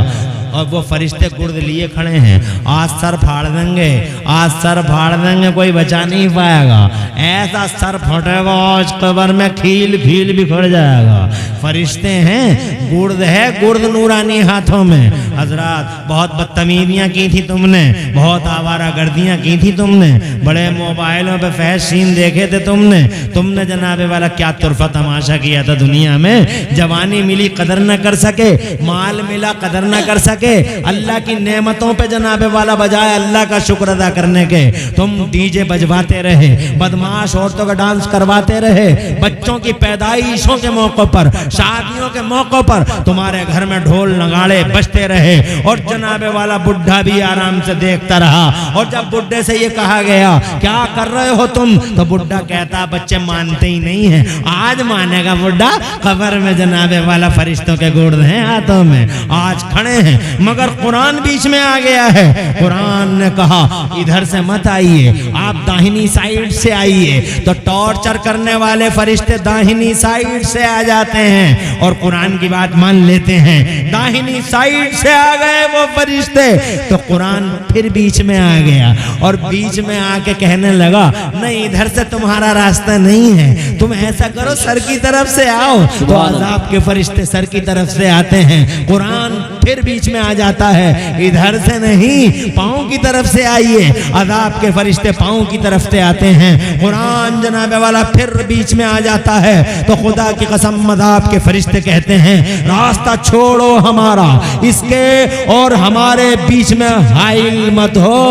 और वो फरिश्ते गुर्द लिए खड़े हैं, आज सर फाड़ देंगे, आज सर फाड़ देंगे, कोई बचा नहीं पाएगा। ऐसा सर फटेगा आज कब्र में खील खील बिखर जाएगा। फरिश्ते हैं, गुर्द है, गुर्द नूरानी हाथों में। हजरात बहुत बदतमीजियाँ की थी तुमने, बहुत आवारा गर्दियाँ की थी तुमने, बड़े मोबाइलों पे फैशन देखे थे तुमने जनाबे वाला क्या तुरफा तमाशा किया था दुनिया में। जवानी मिली कदर न कर सके, माल मिला कदर न कर सके, अल्लाह की नेमतों पे जनाबे वाला बजाय अल्लाह का शुक्र अदा करने के तुम डीजे बजवाते रहे, बदमाश औरतों का डांस करवाते रहे, बच्चों की पैदाइशों के मौकों पर, शादियों के मौकों पर तुम्हारे घर में ढोल नगाड़े बजते रहे और जनाबे वाला बुढ़ा भी आराम से देखता रहा। और जब बुढ़े से ये कहा गया क्या कर रहे हो तुम, तो बुढ़ा कहता बच्चे मानते ही नहीं है। आज मानेगा बुढ़ा, कब्र में जनाबे वाला फरिश्तों के गुर्द हैं हाथों में, आज खड़े हैं। मगर कुरान बीच में आ गया है। कुरान ने कहा इधर से मत आइए, आप दाहिनी साइड से आइए। तो टॉर्चर करने वाले फरिश्ते दाहिनी साइड से आ जाते हैं और कुरान की बात मान लेते हैं। दाहिनी साइड से आ गए वो फरिश्ते, तो कुरान फिर बीच में आ गया और बीच में आके कहने लगा नहीं इधर से तुम्हारा रास्ता नहीं है, तुम ऐसा करो सर की तरफ से आओ। तो अज़ाब के फरिश्ते सर की तरफ से आते हैं, कुरान फिर बीच में आ जाता है, इधर से नहीं पाँव की तरफ से आइए। अज़ाब के फरिश्ते पाँव की तरफ से आते हैं, कुरान जनाबे वाला फिर बीच में आ जाता है। तो खुदा की कसम अज़ाब के फरिश्ते कहते हैं रास्ता छोड़ो हमारा, इसके और हमारे बीच में हाइल मत हो,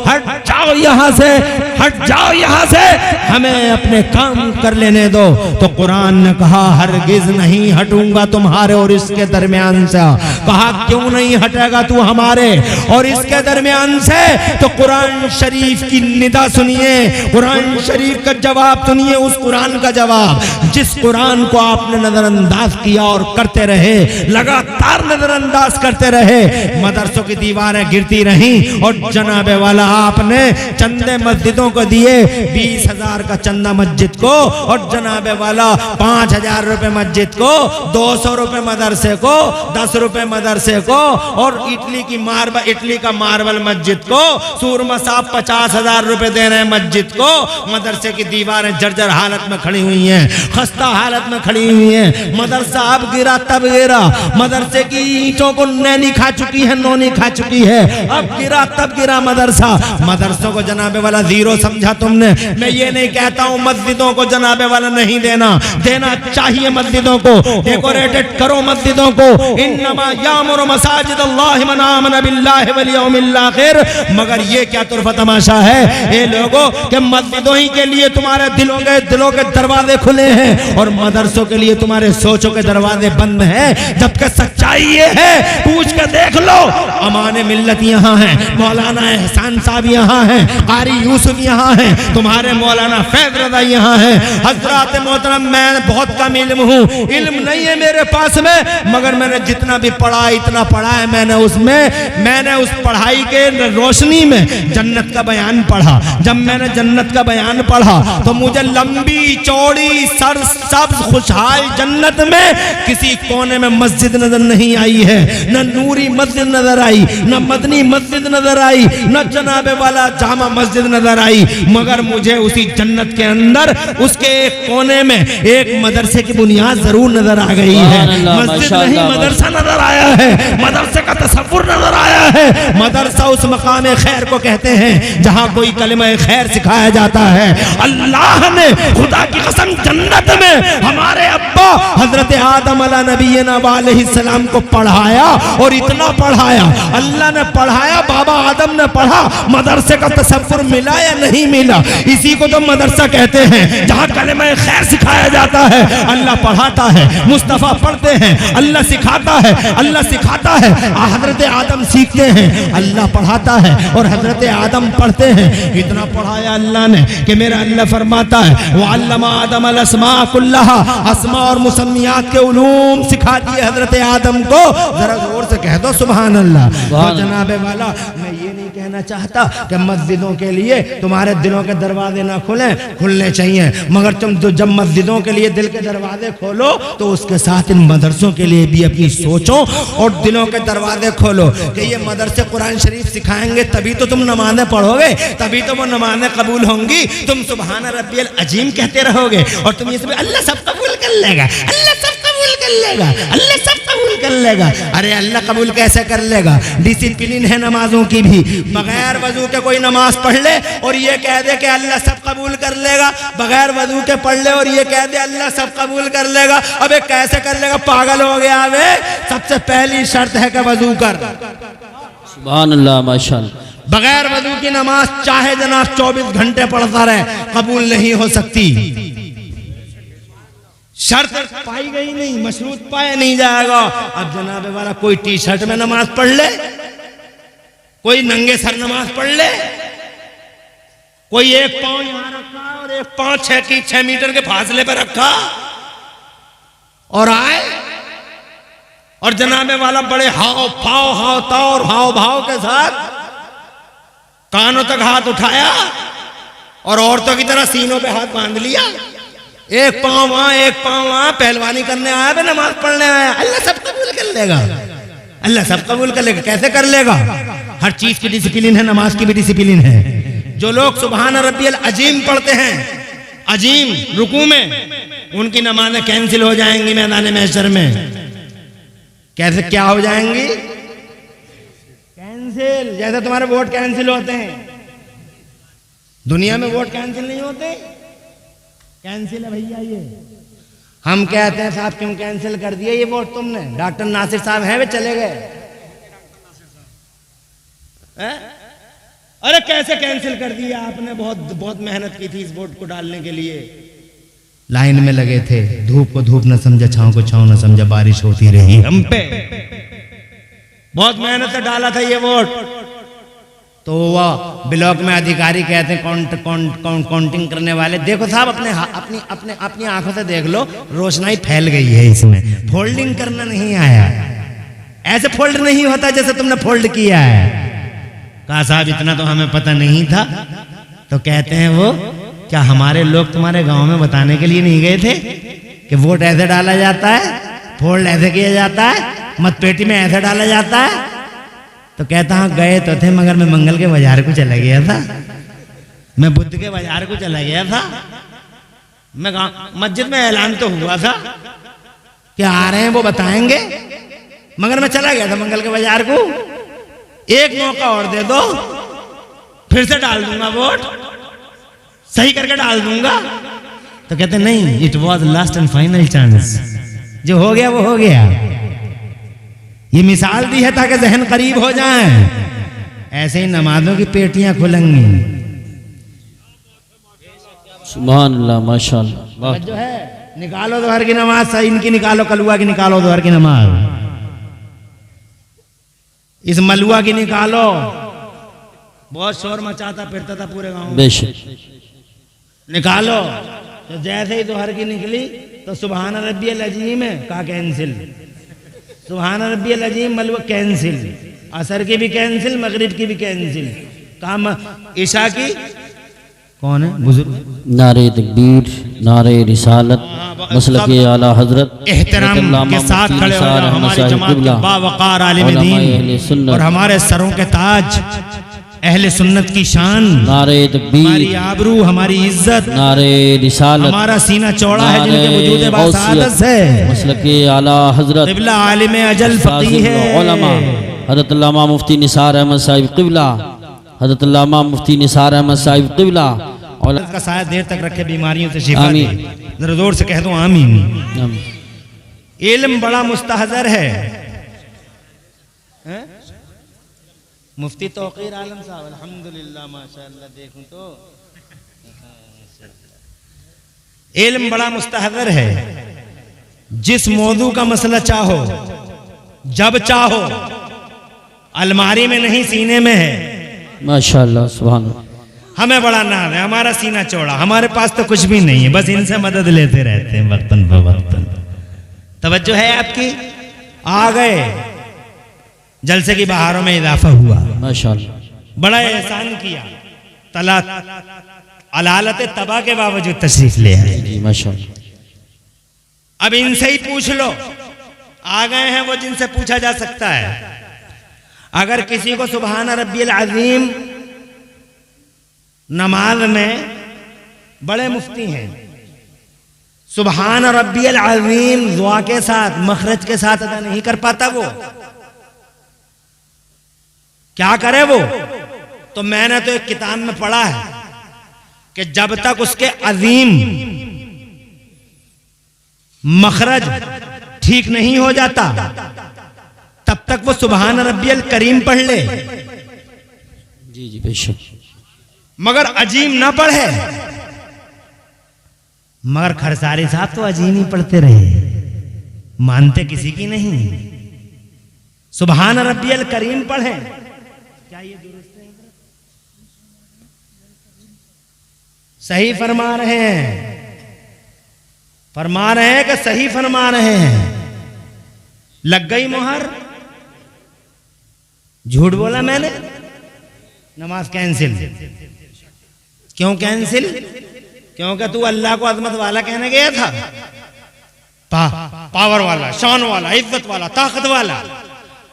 हट जाओ यहाँ से, हट जाओ यहाँ से, हमें अपने काम कर लेने दो। तो कुरान ने कहा हरगिज नहीं हटूंगा तुम्हारे और इसके दरमियान से। कहा क्यों नहीं हटेगा तू हमारे और इसके दरमियान से? तो कुरान शरीफ की निदा सुनिए, कुरान शरीफ का जवाब सुनिए, उस कुरान का जवाब जिस कुरान को आपने नजरअंदाज किया और करते रहे, लगातार नजरअंदाज करते रहे। मदरसों की दीवारें गिरती रहीं और जनाबे वाला आपने चंदे मस्जिदों को दिए, 20,000 का चंदा मस्जिद को और जनाबे वाला 5,000 रुपए मस्जिद को, 200 रुपए मदरसे को, 10 रुपए मदरसे को और इटली का मार्बल मस्जिद को, सूरमा साहब 50,000 रुपए दे रहे हैं मस्जिद को। मदरसे की दीवारें जर्जर हालत में खड़ी हुई हैं, खस्ता हालत में खड़ी हुई हैं। मदरसा अब गिरा तब गिरा, मदरसे की ईंटों को नैनी खा चुकी है, नौनी खा चुकी है, अब गिरा तब गिरा मदरसा। मदरसों को जनाबे वाला जीरो समझा तुमने। मैं ये नहीं कहता हूँ मस्जिदों को जनाबे वाला नहीं देना, देना चाहिए मस्जिदों को, डेकोरेटेड करो मस्जिदों को। इन्नमा यामुरु मसाजिद अल्लाह मन आमन बिल्लाहि वल यौमिल आखिर। मगर ये क्या तुरफा तमाशा है ये लोगों के, मस्जिदों ही के लिए तुम्हारे दिलों के दरवाजे खुले हैं और मदरसों के लिए तुम्हारे सोचों के दरवाजे बंद हैं। जबकि सच्चाई ये है, पूछ के देख लो, अमाने मिल्लत यहाँ है, मौलाना एहसान साहब यहाँ हैं, कारी यूसुफ यहाँ हैं, तुम्हारे मौलाना फैज रज़ा यहाँ हैं। हजरात मोहतरम मैं बहुत कम इल्म हूँ, इल्म नहीं है मेरे पास में, मगर मैंने जितना भी पढ़ा इतना पढ़ा है। मैंने उस पढ़ाई के रोशनी में जन्नत का बयान पढ़ा। जब मैंने जन्नत का बयान पढ़ा तो मुझे लंबी चौड़ी सर सब्ज खुशहाल जन्नत में किसी कोने में मस्जिद नजर नहीं आई है, न नूरी मस्जिद नजर आई, न मदनी मस्जिद नजर आई, न जनाबे वाला जामा मस्जिद नजर आई। मगर मुझे उसी जन्नत के अंदर उसके एक कोने में एक मदरसे की बुनियाद जरूर नजर आ गई है। मस्जिद नहीं मदरसा नजर आया है, मदरसे का तसव्वुर नजर आया है। मदरसा उस मकाम खैर को कहते हैं जहाँ कोई कलिमा खैर सिखाया जाता है। अल्लाह ने खुदा की कसम जन्नत में हमारे अब्बा हजरत आदम अला नबीना अलैहिस्सलाम को पढ़ाया और इतना पढ़ाया, अल्लाह ने पढ़ाया, बाबा आदम ने पढ़ा। मदरसे का तसव्वुर मिला या नहीं मिला? इसी को तो मदरसा कहते हैं जहाँ कलिमा खैर सिखाया जाता है। अल्लाह पढ़ाता है, मुस्तफ़ा पढ़ते हैं, अल्लाह सिखाता है, अल्लाह सिखाता है, हजरत आदम सीखते हैं, अल्लाह पढ़ाता है और हजरत आदम पढ़ते हैं। इतना पढ़ाया अल्लाह ने कि मेरा अल्लाह फरमाता है वअल्लमा आदम अल अस्मा कुल्लहा, अस्मा और मुसम्मियात के उलूम सिखा दिए हजरत आदम को। जरा जोर से कह दो सुभान अल्लाह। तो जनाबे वाला मैं ये नहीं कहना चाहता कि मस्जिदों के लिए तुम्हारे दिलों के दरवाजे ना खुलने चाहिए, मगर तुम जब मस्जिदों के लिए दिल के दरवाजे खोलो तो उसके साथ इन मदरसों के लिए भी अपनी सोचो और दिलों के दरवाजे खोलो कि ये मदरसे कुरान शरीफ सिखाएंगे, तभी तो तुम नमाजें पढ़ोगे, तभी तो वो नमाजें कबूल होंगी। तुम सुभान रब्बियल अजीम कहते रहोगे और तुम ये सब अल्लाह सब कबूल कर लेगा, अल्लाह सब कबूल कर लेगा, अल्लाह सब कबूल कर लेगा। अरे अल्लाह कबूल कैसे कर लेगा? डिसिप्लिन है नमाजों की भी, बगैर वजू के कोई नमाज पढ़ ले और ये कह दे कि अल्लाह सब कबूल कर लेगा, बगैर वजू के पढ़ ले और ये कह दे अल्लाह सब कबूल कर लेगा। अबे कैसे कर लेगा? पागल हो गया। अबे सबसे पहली शर्त है कि वजू कर। सुभान अल्लाह, माशाअल्लाह। बगैर वजू की नमाज चाहे जनाब 24 घंटे पढ़ता रहे, कबूल नहीं हो सकती। शर्त पाई गई नहीं, मशरूत पाया नहीं जाएगा। अब जनाब वाला कोई टी शर्ट में नमाज पढ़ ले, कोई नंगे सर नमाज पढ़ ले, कोई एक पांव यहां रखा और एक पांव 6 मीटर के फासले पर रखा और आए और जनाबे वाला बड़े हाव भाव के साथ कानों तक हाथ उठाया और औरतों की तरह सीनों पे हाथ बांध लिया, एक पांव वहां एक पांव वहां, पहलवानी करने आया बे, नमाज पढ़ने आया। अल्लाह सब कबूल कर लेगा, अल्लाह सब कबूल कर लेगा। कैसे कर लेगा? हर चीज की डिसिप्लिन है, नमाज की भी डिसिप्लिन है। जो लोग सुभान रब्बियल अजीम पढ़ते हैं, अजीम रुकू में, उनकी नमाजें कैंसिल हो जाएंगी मैदान महशर में। कैसे क्या हो जाएंगी? कैंसिल। जैसे तुम्हारे वोट कैंसिल होते हैं, दुनिया में वोट कैंसिल नहीं होते, कैंसिल है भैया ये। हम कहते हैं साहब क्यों कैंसिल कर दिया ये वोट तुमने? डॉक्टर नासिर साहब हैं वे चले गए। अरे कैसे कैंसिल कर दिया आपने? बहुत मेहनत की थी इस वोट को डालने के लिए, लाइन में लगे थे, धूप को धूप न समझा, छांव को छांव न समझा, बारिश होती रही हम पे, बहुत मेहनत से डाला था ये वोट। तो वह ब्लॉक में अधिकारी कहते हैं काउंटिंग करने वाले, देखो साहब अपनी आंखों से देख लो, रोशनाई फैल गई है इसमें, फोल्डिंग करना नहीं आया, ऐसे फोल्ड नहीं होता जैसे तुमने फोल्ड किया है। कहा साहब इतना तो हमें पता नहीं था। तो कहते हैं वो क्या हमारे लोग तुम्हारे गांव में बताने के लिए नहीं गए थे कि वोट ऐसे डाला जाता है, फोल्ड ऐसे किया जाता है, मतपेटी में ऐसे डाला जाता है? तो कहता हाँ गए तो थे, मगर मैं मंगल के बाजार को चला गया था, मैं बुद्ध के बाजार को चला गया था, मैं मस्जिद में ऐलान तो हुआ था कि आ रहे हैं वो बताएंगे, मगर मैं चला गया था मंगल के बाजार को। एक मौका और दे दो, फिर से डाल दूंगा वोट, सही करके डाल दूंगा। तो कहते नहीं, it was last and final chance, जो हो गया वो हो गया। ये मिसाल दी है ताकि जहन करीब हो जाए। ऐसे ही नमाजों की पेटियां खुलेंगी। सुभान अल्लाह, माशाअल्लाह। जो है निकालो दोहर की नमाज, सही इनकी निकालो, कलुआ की निकालो, दोहर की नमाज, इस मलुआ की निकालो। बहुत शोर मचाता फिरता था पूरे गांव में, बेशक निकालो। तो जैसे ही दोहर की निकली तो सुभान रब्बियल अजीम है, कहा कैंसिल, सुभान रब्बियल अजीम, मलुआ कैंसिल, असर की भी कैंसिल, मगरिब की भी कैंसिल, कहा ईशा की कौन है बुजुर्ग? नारे तकबीर, नारे रिसालत, मसलके आला हजरत, एहतराम के साथ खड़े हो जाओ हमारी जमात के बावकार आलिम दीन और हमारे सरों के ताज, अहले सुन्नत की शान, नारे तकबीर, हमारी आबरू, हमारी इज्जत, नारे रिसालत, हमारा सीना चौड़ा है जिनके वजूद बासादत है, मसलके आला हजरत, क़िबला आलिम अजल फ़क़ीह है, उलमा हज़रत अल्लामा मुफ्ती निसार अहमद साहिब क़िबला, हज़रत अल्लामा मुफ्ती निसार अहमद साहिब क़िबला, और का साया देर तक रखे, बीमारियों से शिफा दे। जरा जोर से कह दो आमीन। इल्म बड़ा मुस्तहज़र है। मुफ्ती तौक़ीर आलम साहब, अल्हम्दुलिल्लाह माशाअल्लाह, देखूं तो इल्म बड़ा मुस्तहज़र है। जिस मौजू का मसला चाहो, जब चाहो, अलमारी में नहीं सीने में है। माशाअल्लाह, सुभान अल्लाह। हमें बड़ा नाज है, हमारा सीना चौड़ा, हमारे पास तो कुछ भी नहीं है, बस इनसे मदद लेते रहते हैं वक्तन फवक्तन। तवज्जो है आपकी? आ गए, जलसे की बहारों में इजाफा हुआ। माशाअल्लाह। बड़ा एहसान किया, तला अलालत तबा के बावजूद तशरीफ ले आए। जी माशाअल्लाह। अब इनसे ही पूछ लो, आ गए हैं वो जिनसे पूछा जा सकता है। अगर किसी को सुबहान रब्बियल अज़ीम नमाज में, बड़े मुफ्ती हैं, सुबहान रब्बियल अज़ीम दुआ के साथ मखरज के साथ अदा नहीं कर पाता, वो क्या करे वो? तो मैंने तो एक किताब में पढ़ा है कि जब तक उसके अजीम मखरज ठीक नहीं हो जाता तब तक वो सुबहान रब्बियल करीम पढ़ ले। जी जी बेशक। मगर अजीम ना पढ़े। मगर खरसारी साहब तो अजीम ही पढ़ते रहे, मानते किसी की नहीं। सुबहान रब्बियल करीम पढ़े। क्या ये दुरुस्त है? सही फरमा रहे हैं, फरमा रहे हैं कि सही फरमा रहे हैं। लग गई मुहर? झूठ बोला मैंने? नमाज कैंसिल। क्यों कैंसिल? क्योंकि तू अल्लाह को अजमत वाला कहने गया था, पावर वाला, शान वाला, इज्जत वाला, ताकत वाला,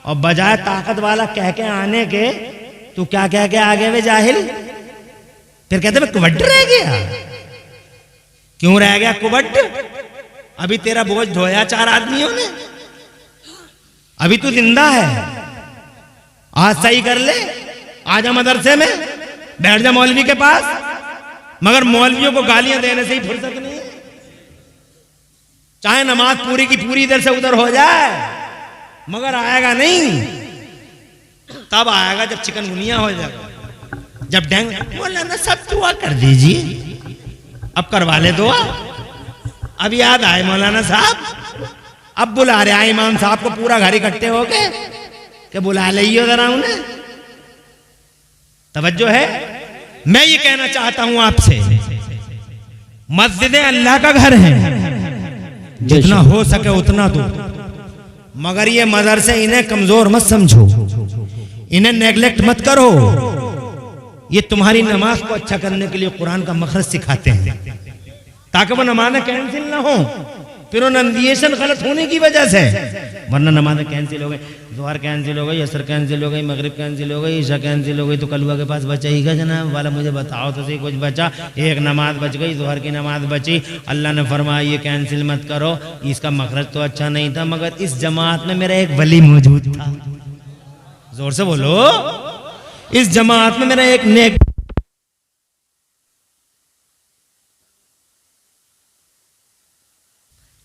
और बजाय ताकत वाला कह के आने के तू क्या कह के आगे वे जाहिल? फिर कहते मैं कुबड्ड रह गया। क्यों रह गया कुबड्ड? अभी तेरा बोझ ढोया 4 आदमियों ने, अभी तू जिंदा है। आज सही कर ले, आजा मदरसे में, बैठ जा मौलवी के पास। मगर मौलवियों को गालियां देने से ही फुर्सत नहीं है। चाहे नमाज पूरी की पूरी इधर से उधर हो जाए, मगर आएगा नहीं। तब आएगा जब चिकनगुनिया हो जाएगा, जब डेंगू। मौलाना सब दुआ कर दीजिए, अब करवा ले दुआ। अब याद आए मौलाना साहब, अब बुला रहे इमाम साहब को, पूरा घर इकट्ठे हो गए कि बुला लियो जरा उन्हें। तवज्जो है? मैं ये कहना चाहता हूं आपसे, मस्जिदें अल्लाह का घर है, जितना हो सके उतना दो। मगर ये मदरसे, इन्हें कमजोर मत समझो, इन्हें नेग्लेक्ट मत करो। ये तुम्हारी नमाज को अच्छा करने के लिए कुरान का मखरज सिखाते हैं, ताकि वो नमाज़ें कैंसिल ना हो, प्रोनाउंसिएशन गलत होने की वजह से। वरना नमाज़ें कैंसिल हो गई, ज़ोहर कैंसिल हो गई, असर कैंसिल हो गई, मगरिब कैंसिल हो गई, ईशा कैंसिल हो गई, तो कलवा के पास बचा ही का जनाब वाला, मुझे बताओ तो सही कुछ बचा? एक नमाज बच गई, ज़ोहर की नमाज बची। अल्लाह ने फरमाया ये कैंसिल मत करो, इसका मखरज तो अच्छा नहीं था, मगर इस जमात में मेरा एक वली मौजूद था। जोर से बोलो, इस जमात में मेरा एक नेक।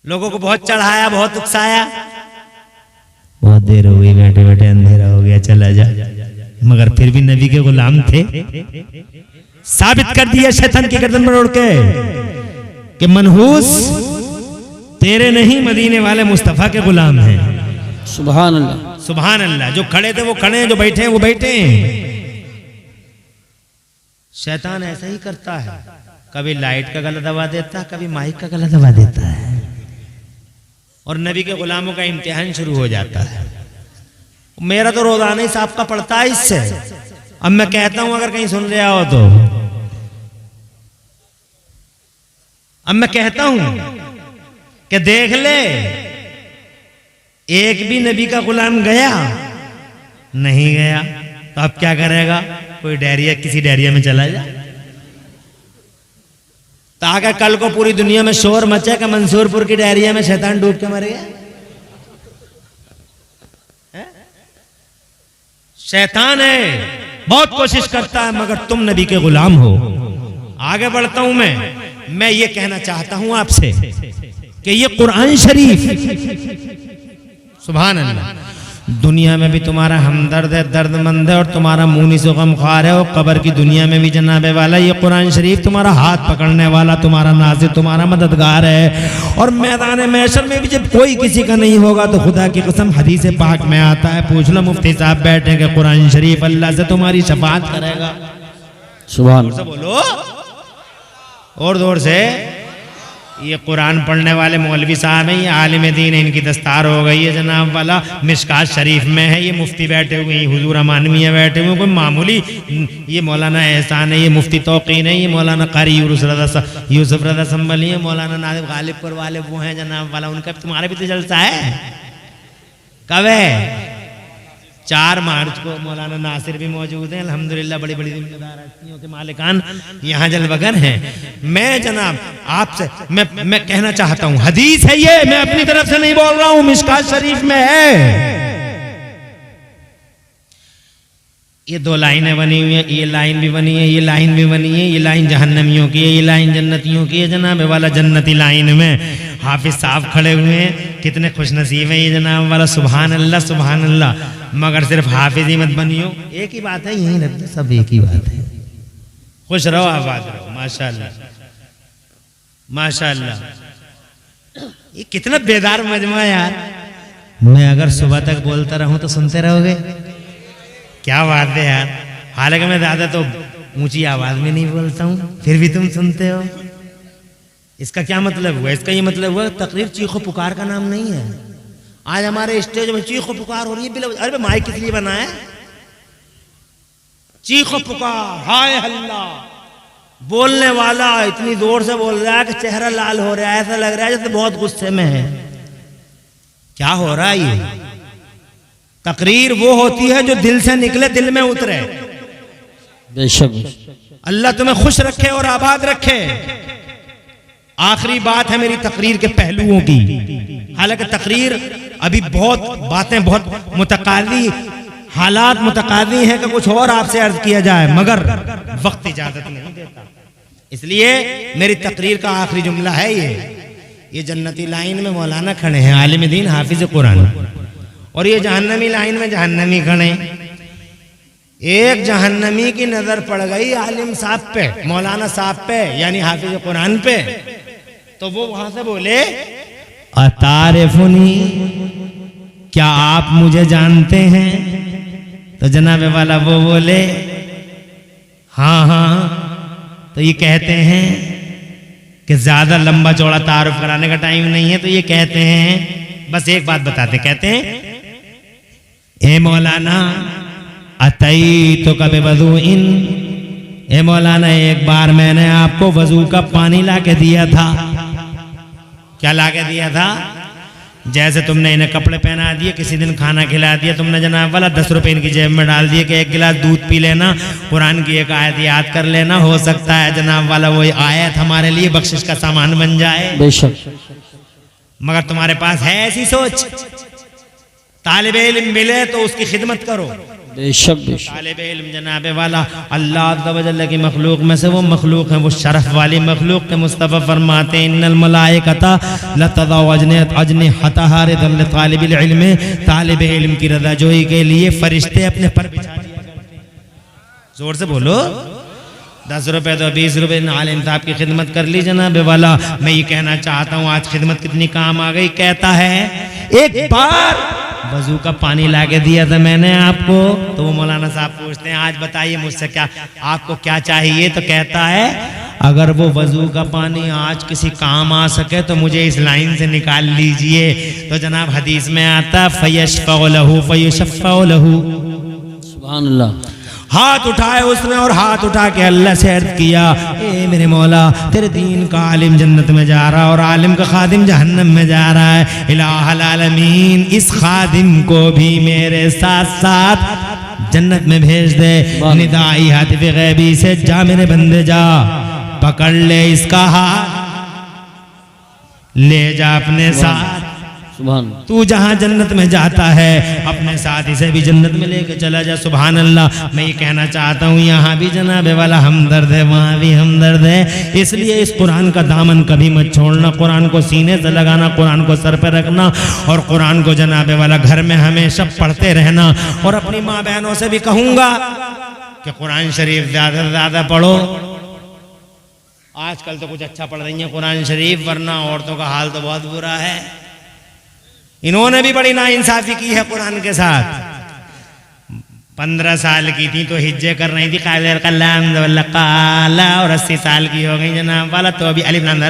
लोगों को बहुत चढ़ाया, बहुत उकसाया, बहुत देर हो गई, बैठे बैठे अंधेरा हो गया, चला जा। मगर फिर भी नबी के गुलाम थे। साबित कर दिया शैतान की गर्दन में उड़ के कि मनहूस तेरे नहीं, मदीने वाले मुस्तफा के गुलाम हैं। सुभान अल्लाह, सुभान अल्लाह। जो खड़े थे वो खड़े हैं, जो बैठे हैं वो बैठे हैं। शैतान ऐसा ही करता है, कभी लाइट का गला दबा देता है, कभी माइक का गला दबा देता है, और नबी के गुलामों का इम्तिहान शुरू हो जाता है। मेरा तो रोजाना ही साहब का पड़ता है इससे। अब मैं कहता हूं, अगर कहीं सुन रहा हो तो, अब मैं कहता हूं कि देख ले, एक भी नबी का गुलाम गया नहीं गया, तो अब क्या करेगा? कोई डायरिया, किसी डायरिया में चला जा, ताकि कल को पूरी दुनिया में शोर मचे कि मंसूरपुर की डायरिया में शैतान डूब के मर गया। शैतान है, बहुत कोशिश करता है, मगर तुम नबी के गुलाम हो। आगे बढ़ता हूं मैं ये कहना चाहता हूं आपसे कि ये कुरान शरीफ, सुभान अल्लाह, दुनिया में भी तुम्हारा हमदर्द है, दर्दमंद है, और तुम्हारा मुनीस व गमख्वार है, और कब्र की दुनिया में भी जनाबे वाला। ये कुरान शरीफ तुम्हारा हाथ पकड़ने वाला, तुम्हारा नाज़िर, तुम्हारा मददगार है। और मैदान महशर में भी जब कोई किसी का नहीं होगा, तो खुदा की कसम हदीस पाक में आता है, पूछ लो मुफ्ती साहब बैठेंगे, कुरान शरीफ अल्लाह से तुम्हारी शफाअत करेगा। सुभान से बोलो और जोर से, ये कुरान पढ़ने वाले मौलवी साहब हैं, ये आलिम दीन है, इनकी दस्तार हो गई है जनाब वाला, मिशकात शरीफ में है, ये मुफ्ती बैठे हुए हैं, हुजूर अमानविया बैठे हुए हैं, कोई मामूली, ये मौलाना एहसान है, ये मुफ्ती तौकीन है, ये मौलाना कारी यूसुफ रज़ा संभली है, मौलाना नादिब गालिबपुर वाले वो हैं जनाब वाला, उनका तुम्हारा भी तो जलसा है। कब है? 4 मार्च को मौलाना नासिर भी मौजूद हैं, अल्हम्दुलिल्लाह बड़ी बड़ी जिम्मेदार हस्तियों के मालिकान यहाँ जलवगर हैं। मैं जनाब आपसे मैं कहना चाहता हूँ, हदीस है ये, मैं अपनी तरफ से नहीं बोल रहा हूँ, मिशकात शरीफ में है। ये 2 लाइनें बनी हुई हैं, ये लाइन भी बनी है, ये लाइन भी बनी है, ये लाइन जहन्नमियों की है, ये लाइन जन्नतियों की है जनाब वाला। जन्नती लाइन में हाफिज साहब खड़े हुए हैं, कितने खुश नसीब हैं ये जनाब वाला, सुभान अल्लाह सुभान अल्लाह। मगर सिर्फ हाफिज ही मत बनियो, एक ही बात है, यही रहते सब एक ही बात है। खुश रहो, आबाद रहो, माशाअल्लाह माशाअल्लाह। ये कितना बेदार मजमा है यार। मैं अगर सुबह तक बोलता रहूं तो सुनते रहोगे? क्या बात है यार। हालांकि मैं ज्यादा तो ऊंची आवाज में नहीं बोलता हूं, फिर भी तुम सुनते हो। इसका क्या मतलब हुआ? इसका ये मतलब हुआ तकरीर चीखो पुकार का नाम नहीं है। आज हमारे स्टेज में चीखो पुकार हो रही है, अरे माइक किस लिए बना है? चीखो पुकार, हाय हल्ला, बोलने वाला इतनी जोर से बोल रहा है कि चेहरा लाल हो रहा है, ऐसा लग रहा है जैसे बहुत गुस्से में है। क्या हो रहा है ये? तकरीर वो होती है जो दिल से निकले, दिल में उतरे। बेशक अल्लाह तुम्हें खुश रखे और आबाद रखे। आखिरी बात है मेरी तकरीर के पहलुओं की। हालांकि तकरीर अभी बहुत बातें, बहुत मुतकादी हालात मुतकादी हैं कि कुछ और आपसे अर्ज किया जाए, मगर वक्त इजाजत नहीं देता। इसलिए मेरी तकरीर का आखिरी जुमला है ये जन्नती लाइन में मौलाना खड़े हैं, आलिम दीन हाफिज कुरान, और ये जहन्नमी लाइन में जहन्नमी खड़े। एक जहन्नमी की नजर पड़ गई आलिम साहब पे, मौलाना साहब पे, यानी हाफिज कुरान पे, तो वो वहां से बोले, अतारिफुनी, क्या आप मुझे जानते हैं? तो जनाब वाला वो बोले, हाँ हाँ। तो ये कहते हैं कि ज्यादा लंबा चौड़ा तारुफ कराने का टाइम नहीं है, तो ये कहते हैं, बस एक बात बताते, कहते हैं, ए मौलाना अतई तो कभी वजू इन, ए मौलाना एक बार मैंने आपको वजू का पानी ला के दिया था। क्या ला के दिया था? जैसे तुमने इन्हें कपड़े पहना दिए, किसी दिन खाना खिला दिया तुमने जनाब वाला, 10 रुपए इनकी जेब में डाल दिए कि 1 गिलास दूध पी लेना, कुरान की एक आयत याद कर लेना, हो सकता है जनाब वाला वही आयत हमारे लिए बख्शिश का सामान बन जाए। बेशक। मगर तुम्हारे पास है ऐसी सोच? तालिबे इल्म मिले तो उसकी खिदमत करो। बेशक बेशक। तालिबे इल्म जनाबे वाला अल्लाह अज़्ज़ा व जल्ल की मखलूक में से वो मखलूक है, वो शरफ वाली मखलूक के मुस्तफ़ा फरमाते हैं, इन्नल मलाइकता लतज़उ अजनिहतहा रिदल तालिबिल इल्म, तालिबे इल्म की रज़ाजोई के लिए फरिश्ते अपने पर बिछा दिया करते हैं। जोर से बोलो। 10 रुपए तो 20 रुपए आलिम साहब की खिदमत कर ली जनाबे वाला। मैं ये कहना चाहता हूँ आज खिदमत कितनी काम आ गई। कहता है एक बार वजू का पानी लाके दिया था मैंने आपको, तो वो मौलाना साहब पूछते हैं आज बताइए मुझसे क्या आपको क्या चाहिए? तो कहता है अगर वो वजू का पानी आज किसी काम आ सके तो मुझे इस लाइन से निकाल लीजिए। तो जनाब हदीस में आता फयशफ़अ लहू फयुशफ़अ लहू, सुभान अल्लाह। हाथ उठाए उसने और हाथ उठा के अल्लाह से अर्ज किया, ए मेरे मौला तेरे दीन का आलिम जन्नत में जा रहा है और आलिम का खादिम जहन्नम में जा रहा है, इलाहल आलमीन इस खादिम को भी मेरे साथ साथ जन्नत में भेज दे। निदाई हातिफ गैबी से, जा मेरे बंदे जा, पकड़ ले इसका हाथ, ले जा अपने साथ, तू जहां जन्नत में जाता है अपने साथ इसे भी जन्नत में लेके चला जा। सुभान अल्लाह। मैं ये कहना चाहता हूँ यहाँ भी जनाबे वाला हमदर्द है, वहाँ भी हमदर्द है। इसलिए इस कुरान का दामन कभी मत छोड़ना, कुरान को सीने से लगाना, कुरान को सर पे रखना और कुरान को जनाबे वाला घर में हमेशा पढ़ते रहना। और अपनी माँ बहनों से भी कहूँगा कि कुरान शरीफ ज़्यादा से ज़्यादा पढ़ो। आजकल तो कुछ अच्छा पढ़ रही है कुरान शरीफ, वरना औरतों का हाल तो बहुत बुरा है। इन्होंने भी बड़ी नाइंसाफी की है कुरान के साथ। 15 साल की थी तो हिज्जे कर रही थी काला काला, और 80 साल की हो गई जनाब वाला तो अभी अलिफ लाम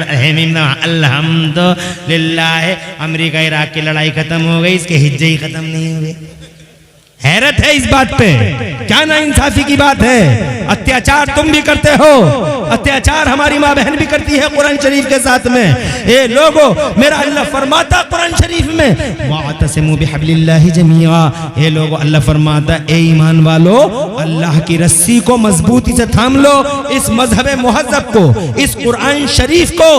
अल्हम्दुलिल्लाह। अमेरिका इराक की लड़ाई खत्म हो गई, इसके हिज्जे ही खत्म नहीं हुए। हैरत है इस बात पे, क्या ना इंसाफी की बात है। अत्याचार तुम भी करते हो, अत्याचार हमारी माँ बहन भी करती है कुरान शरीफ के साथ में। ये लोगों, मेरा अल्लाह फरमाता कुरान शरीफ में वातसिमू बिहब्लिल्लाहि जमीआ, ये लोगों अल्लाह फरमाता ए ईमान वालो अल्लाह की रस्सी को मजबूती से थाम लो, इस मजहब मुहज्जब को, इस कुरान शरीफ को।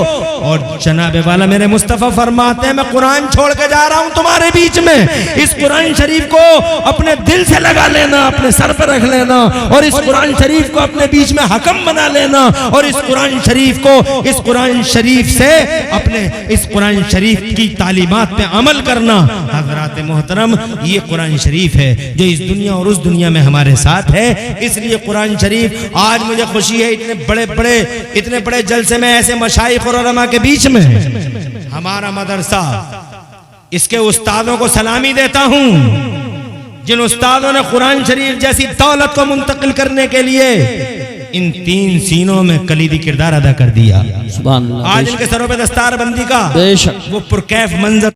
और जनाब वाला मेरे मुस्तफ़ा फरमाते हैं मैं कुरान छोड़ के जा रहा हूँ तुम्हारे बीच में, इस कुरान शरीफ को अपने दिल से लगा लेना, अपने सर पर रख लेना, और इस कुरान शरीफ को अपने बीच में हकम बना लेना, और इस कुरान शरीफ को, इस कुरान शरीफ से अपने इस कुरान शरीफ की तालीमात पे अमल करना। हज़रात मोहतरम, ये कुरान शरीफ है जो इस दुनिया और उस दुनिया में हमारे साथ है। इसलिए कुरान शरीफ, आज मुझे खुशी है इतने बड़े जलसे में ऐसे मशाइख और उलमा के बीच में हमारा मदरसा, इसके उस्तादों को सलामी देता हूँ जिन उस्तादों ने कुरान शरीफ जैसी दौलत को मुंतकिल करने के लिए इन 3 सीनों में कलीदी किरदार अदा कर दिया। सुभान अल्लाह। आज इनके सरों पे दस्तार बंदी का बेशक वो पुरकैफ मंजर